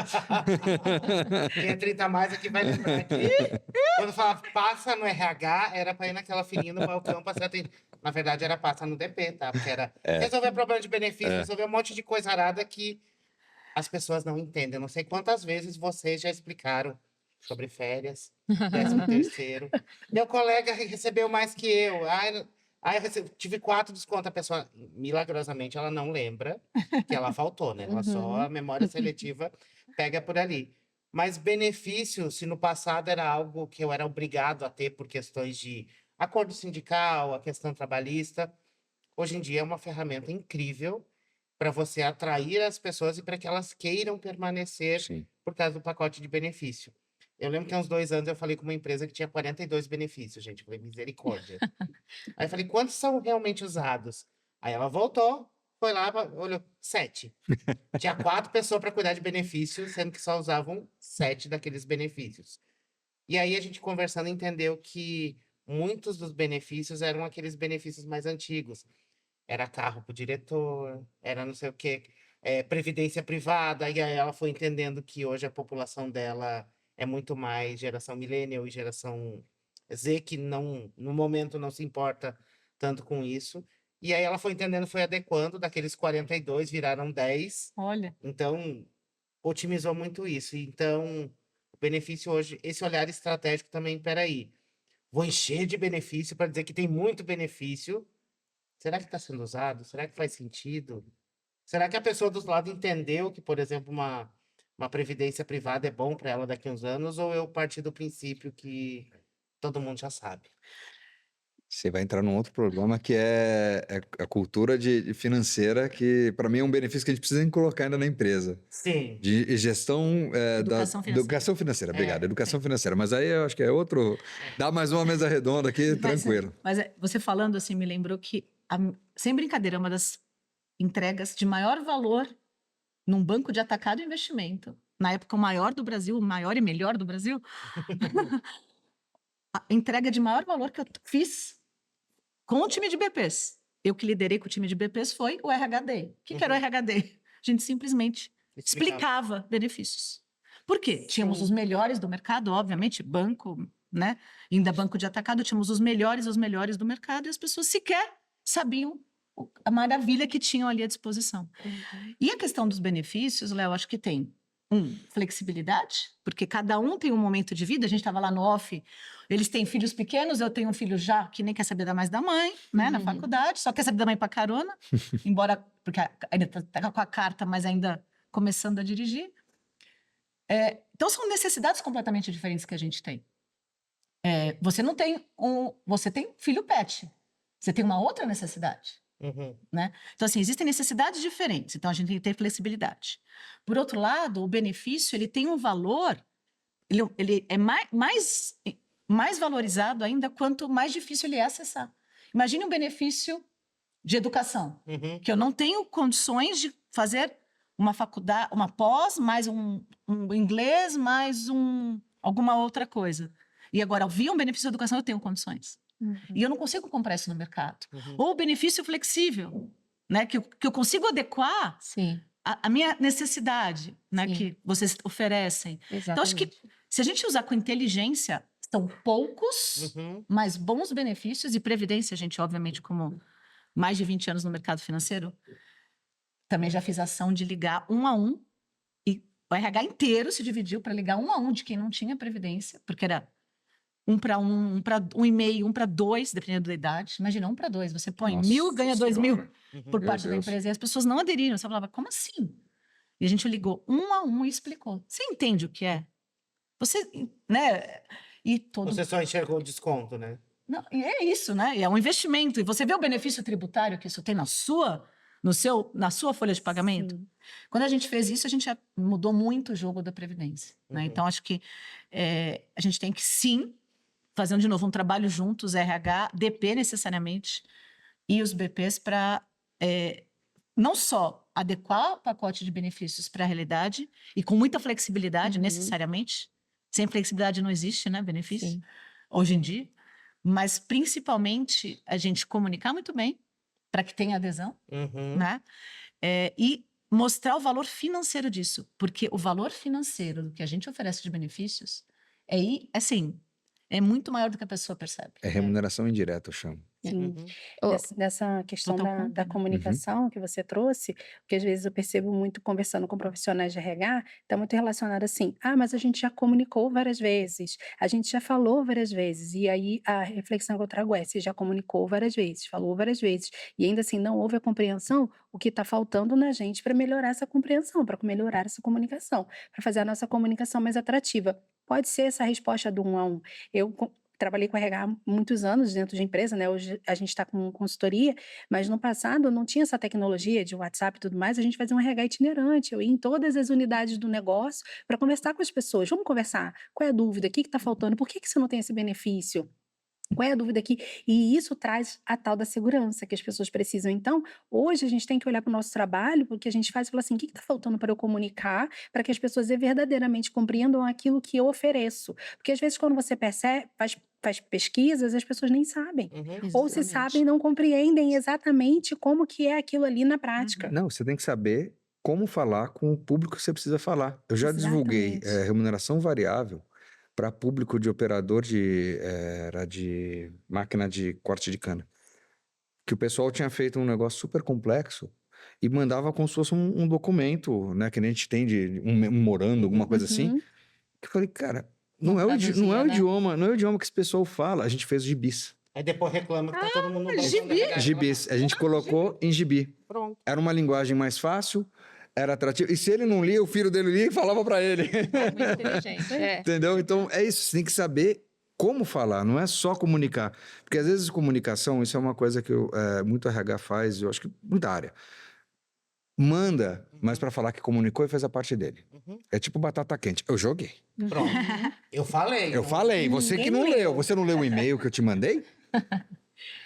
Quem é 30 a mais aqui vai lembrar aqui. Quando falava passa no RH, era para ir naquela filinha no balcão para ser atendido. Na verdade, era passa no DP, tá? Porque era resolver problema de benefício, resolver um monte de coisa arada que as pessoas não entendem. Eu não sei quantas vezes vocês já explicaram sobre férias, 13º. Meu colega recebeu mais que eu. Aí eu tive 4 descontos. A pessoa, milagrosamente, ela não lembra que ela faltou, né? Ela só, a memória seletiva pega por ali. Mas benefício, se no passado era algo que eu era obrigado a ter por questões de acordo sindical, a questão trabalhista, hoje em dia é uma ferramenta incrível para você atrair as pessoas e para que elas queiram permanecer Sim. por causa do pacote de benefício. Eu lembro que há uns 2 anos eu falei com uma empresa que tinha 42 benefícios, gente. Eu falei, misericórdia. Aí eu falei, quantos são realmente usados? Aí ela voltou, foi lá, olhou, 7. Tinha 4 pessoas para cuidar de benefícios, sendo que só usavam 7 daqueles benefícios. E aí a gente conversando entendeu que muitos dos benefícios eram aqueles benefícios mais antigos. Era carro pro diretor, era não sei o quê, previdência privada. E aí ela foi entendendo que hoje a população dela é muito mais geração millennial e geração Z, que não, no momento não se importa tanto com isso. E aí ela foi entendendo, foi adequando, daqueles 42 viraram 10. Olha, Então, otimizou muito isso. Então, o benefício hoje, esse olhar estratégico também, peraí, vou encher de benefício para dizer que tem muito benefício. Será que está sendo usado? Será que faz sentido? Será que a pessoa do lado entendeu que, por exemplo, uma previdência privada é bom para ela daqui a uns anos? Ou eu parti do princípio que todo mundo já sabe? Você vai entrar num outro problema que é a cultura financeira, que para mim é um benefício que a gente precisa colocar ainda na empresa. Sim. De gestão Educação financeira. educação financeira. Obrigado, educação financeira. Mas aí eu acho que é outro. Dá mais uma mesa redonda aqui, tranquilo. Mas você falando assim me lembrou que, sem brincadeira, uma das entregas de maior valor num banco de atacado e investimento, na época o maior do Brasil, o maior e melhor do Brasil, a entrega de maior valor que eu fiz com o time de BPs. Eu que liderei com o time de BPs foi o RHD. O que era o RHD? A gente simplesmente explicava benefícios. Por quê? Tínhamos os melhores do mercado, obviamente, banco, né? Ainda banco de atacado, tínhamos os melhores do mercado e as pessoas sequer sabiam a maravilha que tinham ali à disposição. E a questão dos benefícios, Léo, acho que tem flexibilidade, porque cada um tem um momento de vida. A gente estava lá no off, eles têm filhos pequenos, eu tenho um filho já que nem quer saber da mais da mãe, né, na faculdade, só quer saber da mãe para carona, embora, porque ainda tá com a carta, mas ainda começando a dirigir. Então são necessidades completamente diferentes que a gente tem. Você não tem você tem filho pet, você tem uma outra necessidade. Né? Então, assim, existem necessidades diferentes, então a gente tem que ter flexibilidade. Por outro lado, o benefício, ele tem um valor, ele é mais valorizado ainda quanto mais difícil ele é acessar. Imagine um benefício de educação, Uhum. que eu não tenho condições de fazer uma faculdade, uma pós, mais um inglês, mais alguma outra coisa. E agora, via um benefício de educação, eu tenho condições. E eu não consigo comprar isso no mercado. Uhum. Ou o benefício flexível, né? Que eu consigo adequar Sim, a minha necessidade, né? Sim. Que vocês oferecem. exatamente. Então, acho que se a gente usar com inteligência, são poucos, Uhum. mas bons benefícios. E previdência, gente, obviamente, como mais de 20 anos no mercado financeiro, também já fiz ação de ligar 1 a 1. E o RH inteiro se dividiu para ligar 1 a 1 de quem não tinha previdência, porque era 1 para 1, 1 para 1,5, 1 para 2, dependendo da idade. Imagina, 1 para 2. Você põe Nossa 1.000 e ganha 2.000 Senhora. por Meu parte da Deus. empresa. E as pessoas não aderiram. Você falava, como assim? E a gente ligou 1 a 1 e explicou. Você entende o que é? Você, né? E todo Você só enxergou o desconto, né? Não, e é isso, né? E é um investimento. E você vê o benefício tributário que isso tem na sua folha de pagamento? Sim. Quando a gente fez isso, a gente já mudou muito o jogo da Previdência, né? Uhum. Então, acho que a gente tem que, sim, fazendo de novo um trabalho juntos, RH, DP necessariamente, e os BPs para não só adequar o pacote de benefícios para a realidade, e com muita flexibilidade, Uhum. necessariamente. Sem flexibilidade não existe, né, benefício, Sim. hoje em dia. Mas, principalmente, a gente comunicar muito bem para que tenha adesão, Uhum. né? E mostrar o valor financeiro disso. Porque o valor financeiro do que a gente oferece de benefícios assim, é muito maior do que a pessoa percebe. É remuneração indireta, eu chamo. Sim. Uhum. Ô, Nessa questão Total da conta, né? comunicação que você trouxe, porque às vezes eu percebo muito conversando com profissionais de RH, está muito relacionado assim, mas a gente já comunicou várias vezes, a gente já falou várias vezes, e aí a reflexão que eu trago é, você já comunicou várias vezes, falou várias vezes, e ainda assim não houve a compreensão, o que está faltando na gente para melhorar essa compreensão, para melhorar essa comunicação, para fazer a nossa comunicação mais atrativa. Pode ser essa resposta do 1 a 1. Trabalhei com RH há muitos anos dentro de empresa, né? Hoje a gente está com consultoria, mas no passado não tinha essa tecnologia de WhatsApp e tudo mais, a gente fazia um RH itinerante, eu ia em todas as unidades do negócio para conversar com as pessoas. Vamos conversar? Qual é a dúvida? O que está faltando? Por que você não tem esse benefício? Qual é a dúvida aqui? E isso traz a tal da segurança que as pessoas precisam. Então, hoje a gente tem que olhar para o nosso trabalho, porque a gente faz e fala assim, o que está faltando para eu comunicar, para que as pessoas verdadeiramente compreendam aquilo que eu ofereço. Porque às vezes quando você percebe, faz pesquisas, as pessoas nem sabem. Uhum. Ou se Exatamente. sabem, não compreendem exatamente como que é aquilo ali na prática. Não, você tem que saber como falar com o público que você precisa falar. Eu já divulguei Exatamente. remuneração variável para público de operador era de máquina de corte de cana. Que o pessoal tinha feito um negócio super complexo e mandava como se fosse um documento, né? Que nem a gente tem de um memorando, alguma coisa assim. Uhum. Que eu falei, cara, Não não é o traduzia, né? idioma que esse pessoal fala. A gente fez gibis. Aí depois reclama que tá todo mundo no balcão gibi? da RH. Gibis. A gente colocou em gibi. Pronto. Era uma linguagem mais fácil, era atrativo. E se ele não lia, o filho dele lia e falava para ele. É muito inteligente. Entendeu? Então, é isso. Você tem que saber como falar, não é só comunicar. Porque, às vezes, comunicação, isso é uma coisa que muito RH faz, eu acho que muita área. Manda, mas para falar que comunicou e fez a parte dele. Uhum. É tipo batata quente. Eu joguei. Pronto. Eu falei. Eu falei. Você que não Ninguém leu. leu. Você não leu o e-mail que eu te mandei?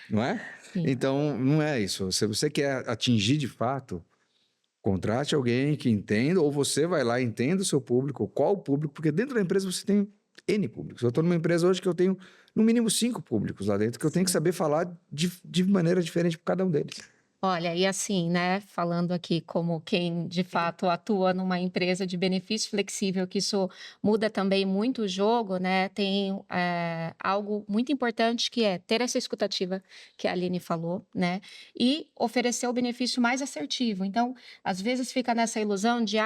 Não é? Sim. Então, não é isso. Se você quer atingir de fato, contrate alguém que entenda, ou você vai lá e entenda o seu público, qual o público, porque dentro da empresa você tem N públicos. Eu estou numa empresa hoje que eu tenho, no mínimo, 5 públicos lá dentro, que eu tenho que saber falar de maneira diferente para cada um deles. Olha, e assim, né, falando aqui como quem de fato atua numa empresa de benefício flexível, que isso muda também muito o jogo, né, tem algo muito importante que é ter essa escutativa que a Aline falou, né, e oferecer o benefício mais assertivo. Então, às vezes fica nessa ilusão de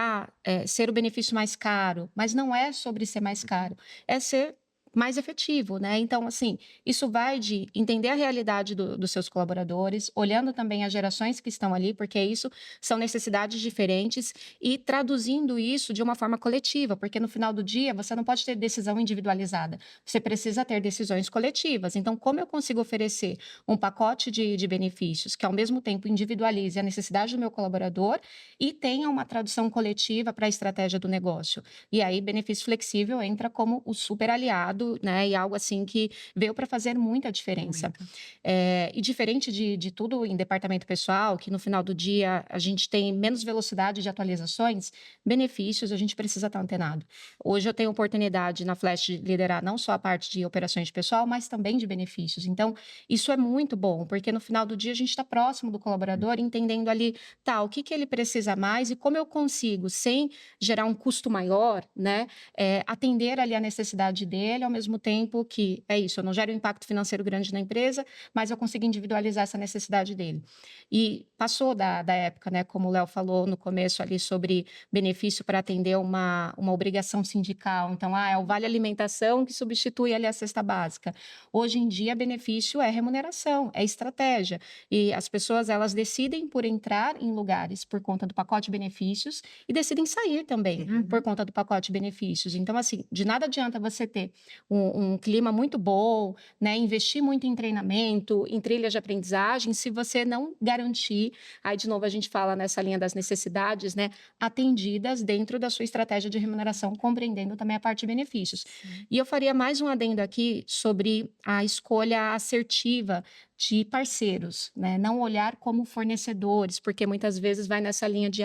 ser o benefício mais caro, mas não é sobre ser mais caro, é ser mais efetivo, né? Então, assim, isso vai de entender a realidade dos seus colaboradores, olhando também as gerações que estão ali, porque isso são necessidades diferentes, e traduzindo isso de uma forma coletiva, porque no final do dia você não pode ter decisão individualizada, você precisa ter decisões coletivas. Então, como eu consigo oferecer um pacote de benefícios que ao mesmo tempo individualize a necessidade do meu colaborador e tenha uma tradução coletiva para a estratégia do negócio? E aí, benefício flexível entra como o super aliado absurdo, né? E algo assim que veio para fazer muita diferença. Muito. E diferente de tudo em departamento pessoal, que no final do dia a gente tem menos velocidade de atualizações, benefícios a gente precisa estar antenado. Hoje eu tenho oportunidade na Flash de liderar não só a parte de operações de pessoal, mas também de benefícios. Então, isso é muito bom, porque no final do dia a gente está próximo do colaborador, entendendo ali, tá, o que que ele precisa mais e como eu consigo, sem gerar um custo maior, né, atender ali a necessidade dele, ao mesmo tempo que é isso, eu não gero um impacto financeiro grande na empresa, mas eu consigo individualizar essa necessidade dele. E passou da época, né, como o Léo falou no começo ali sobre benefício para atender uma obrigação sindical. Então, é o vale alimentação que substitui ali a cesta básica. Hoje em dia, benefício é remuneração, é estratégia. E as pessoas, elas decidem por entrar em lugares por conta do pacote de benefícios e decidem sair também por conta do pacote de benefícios. Então, assim, de nada adianta você ter um clima muito bom, né, investir muito em treinamento, em trilhas de aprendizagem, se você não garantir, aí de novo a gente fala nessa linha das necessidades, né, atendidas dentro da sua estratégia de remuneração, compreendendo também a parte de benefícios. E eu faria mais um adendo aqui sobre a escolha assertiva de parceiros, né? Não olhar como fornecedores, porque muitas vezes vai nessa linha de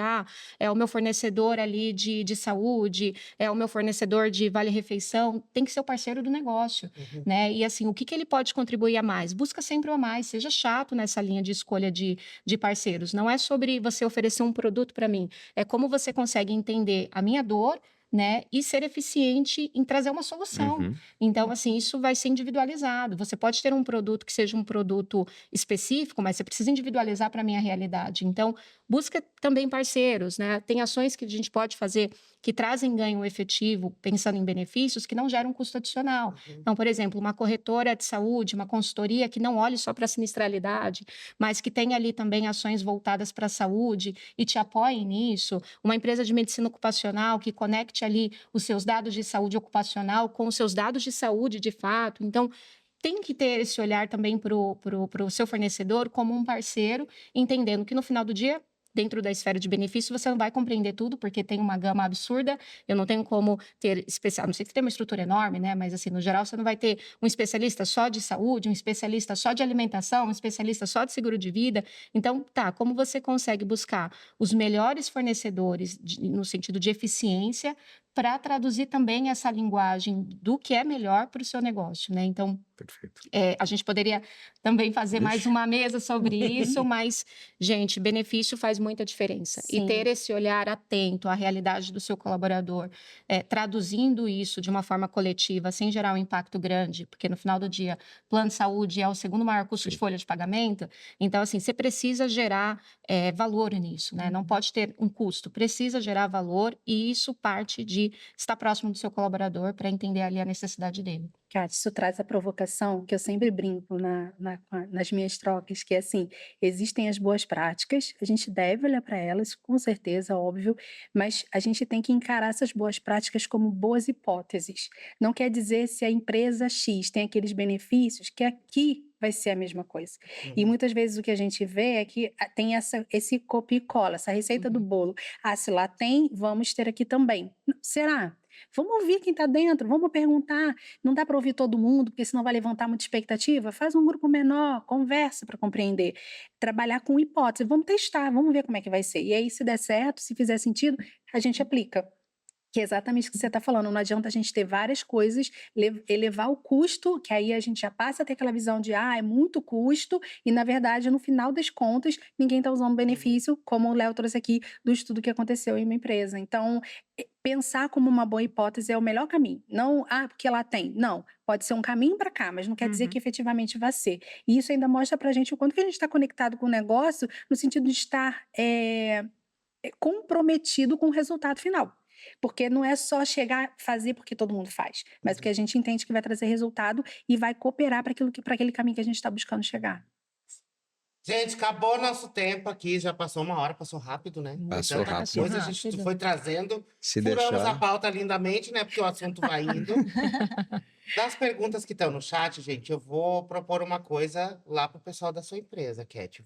é o meu fornecedor ali de saúde, é o meu fornecedor de vale-refeição, tem que ser o parceiro do negócio, né? E assim, o que ele pode contribuir a mais? Busca sempre o a mais, seja chato nessa linha de escolha de parceiros. Não é sobre você oferecer um produto para mim, é como você consegue entender a minha dor, né, e ser eficiente em trazer uma solução. Então, assim, isso vai ser individualizado. Você pode ter um produto que seja um produto específico, mas você precisa individualizar para a minha realidade. Então, busca também parceiros, né? Tem ações que a gente pode fazer que trazem ganho efetivo, pensando em benefícios, que não geram custo adicional. Então, por exemplo, uma corretora de saúde, uma consultoria que não olhe só para a sinistralidade, mas que tenha ali também ações voltadas para a saúde e te apoie nisso. Uma empresa de medicina ocupacional que conecte ali os seus dados de saúde ocupacional com os seus dados de saúde de fato. Então, tem que ter esse olhar também para o seu fornecedor como um parceiro, entendendo que no final do dia, dentro da esfera de benefício, você não vai compreender tudo, porque tem uma gama absurda, eu não tenho como ter especial, não sei se tem uma estrutura enorme, né, mas assim, no geral, você não vai ter um especialista só de saúde, um especialista só de alimentação, um especialista só de seguro de vida. Então, como você consegue buscar os melhores fornecedores no sentido de eficiência para traduzir também essa linguagem do que é melhor para o seu negócio, né? Então, Perfeito. a gente poderia também fazer mais Ixi. uma mesa sobre isso, mas, gente, benefício faz muita diferença. E Sim. ter esse olhar atento à realidade do seu colaborador, traduzindo isso de uma forma coletiva, sem gerar um impacto grande, porque no final do dia, plano de saúde é o segundo maior custo de folha de pagamento. Então, assim, você precisa gerar valor nisso, né? Não pode ter um custo, precisa gerar valor e isso parte de estar próximo do seu colaborador para entender ali a necessidade dele. Kátia, isso traz a provocação que eu sempre brinco nas minhas trocas, que é assim, existem as boas práticas, a gente deve olhar para elas, com certeza, óbvio, mas a gente tem que encarar essas boas práticas como boas hipóteses. Não quer dizer se a empresa X tem aqueles benefícios que aqui vai ser a mesma coisa. E muitas vezes o que a gente vê é que tem esse copia e cola, essa receita do bolo. Se lá tem, vamos ter aqui também. Será? Vamos ouvir quem está dentro, vamos perguntar. Não dá para ouvir todo mundo, porque senão vai levantar muita expectativa. Faz um grupo menor, conversa para compreender. Trabalhar com hipótese, vamos testar, vamos ver como é que vai ser. E aí, se der certo, se fizer sentido, a gente aplica. Que é exatamente o que você está falando, não adianta a gente ter várias coisas, elevar o custo, que aí a gente já passa a ter aquela visão de, é muito custo, e na verdade, no final das contas, ninguém está usando benefício, como o Léo trouxe aqui do estudo que aconteceu em uma empresa. Então, pensar como uma boa hipótese é o melhor caminho. Não, porque ela tem. Não, pode ser um caminho para cá, mas não quer dizer que efetivamente vai ser. E isso ainda mostra para a gente o quanto que a gente está conectado com o negócio, no sentido de estar comprometido com o resultado final. Porque não é só chegar, fazer porque todo mundo faz, mas porque a gente entende que vai trazer resultado e vai cooperar para aquele caminho que a gente está buscando chegar. Gente, acabou nosso tempo aqui, já passou 1 hora, passou rápido, né? Passou Tanta rápido. coisa a gente foi trazendo, Se furamos deixar. a pauta lindamente, né? Porque o assunto vai indo. Das perguntas que estão no chat, gente, eu vou propor uma coisa lá pro pessoal da sua empresa, Cat.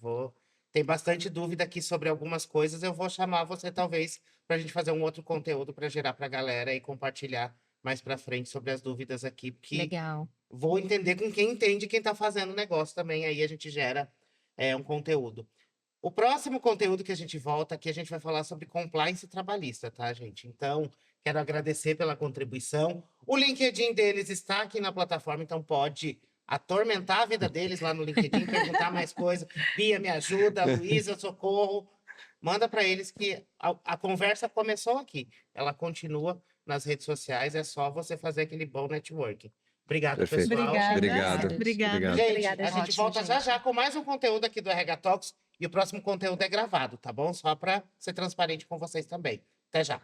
Tem bastante dúvida aqui sobre algumas coisas, eu vou chamar você talvez para a gente fazer um outro conteúdo para gerar para a galera e compartilhar mais para frente sobre as dúvidas aqui, porque Legal. vou entender com quem entende, quem está fazendo o negócio também, aí a gente gera um conteúdo. O próximo conteúdo que a gente volta aqui, a gente vai falar sobre compliance trabalhista, tá, gente? Então, quero agradecer pela contribuição. O LinkedIn deles está aqui na plataforma, então pode atormentar a vida deles lá no LinkedIn, perguntar mais coisas. Bia, me ajuda. Luísa, socorro. Manda para eles que a conversa começou aqui. Ela continua nas redes sociais, é só você fazer aquele bom networking. Obrigado, Perfeito. pessoal. Obrigada. Obrigado. Obrigada. Obrigado. Gente, Obrigada, a gente Ótimo, volta já gente. já com mais um conteúdo aqui do RH Talks. E o próximo conteúdo é gravado, tá bom? Só para ser transparente com vocês também. Até já.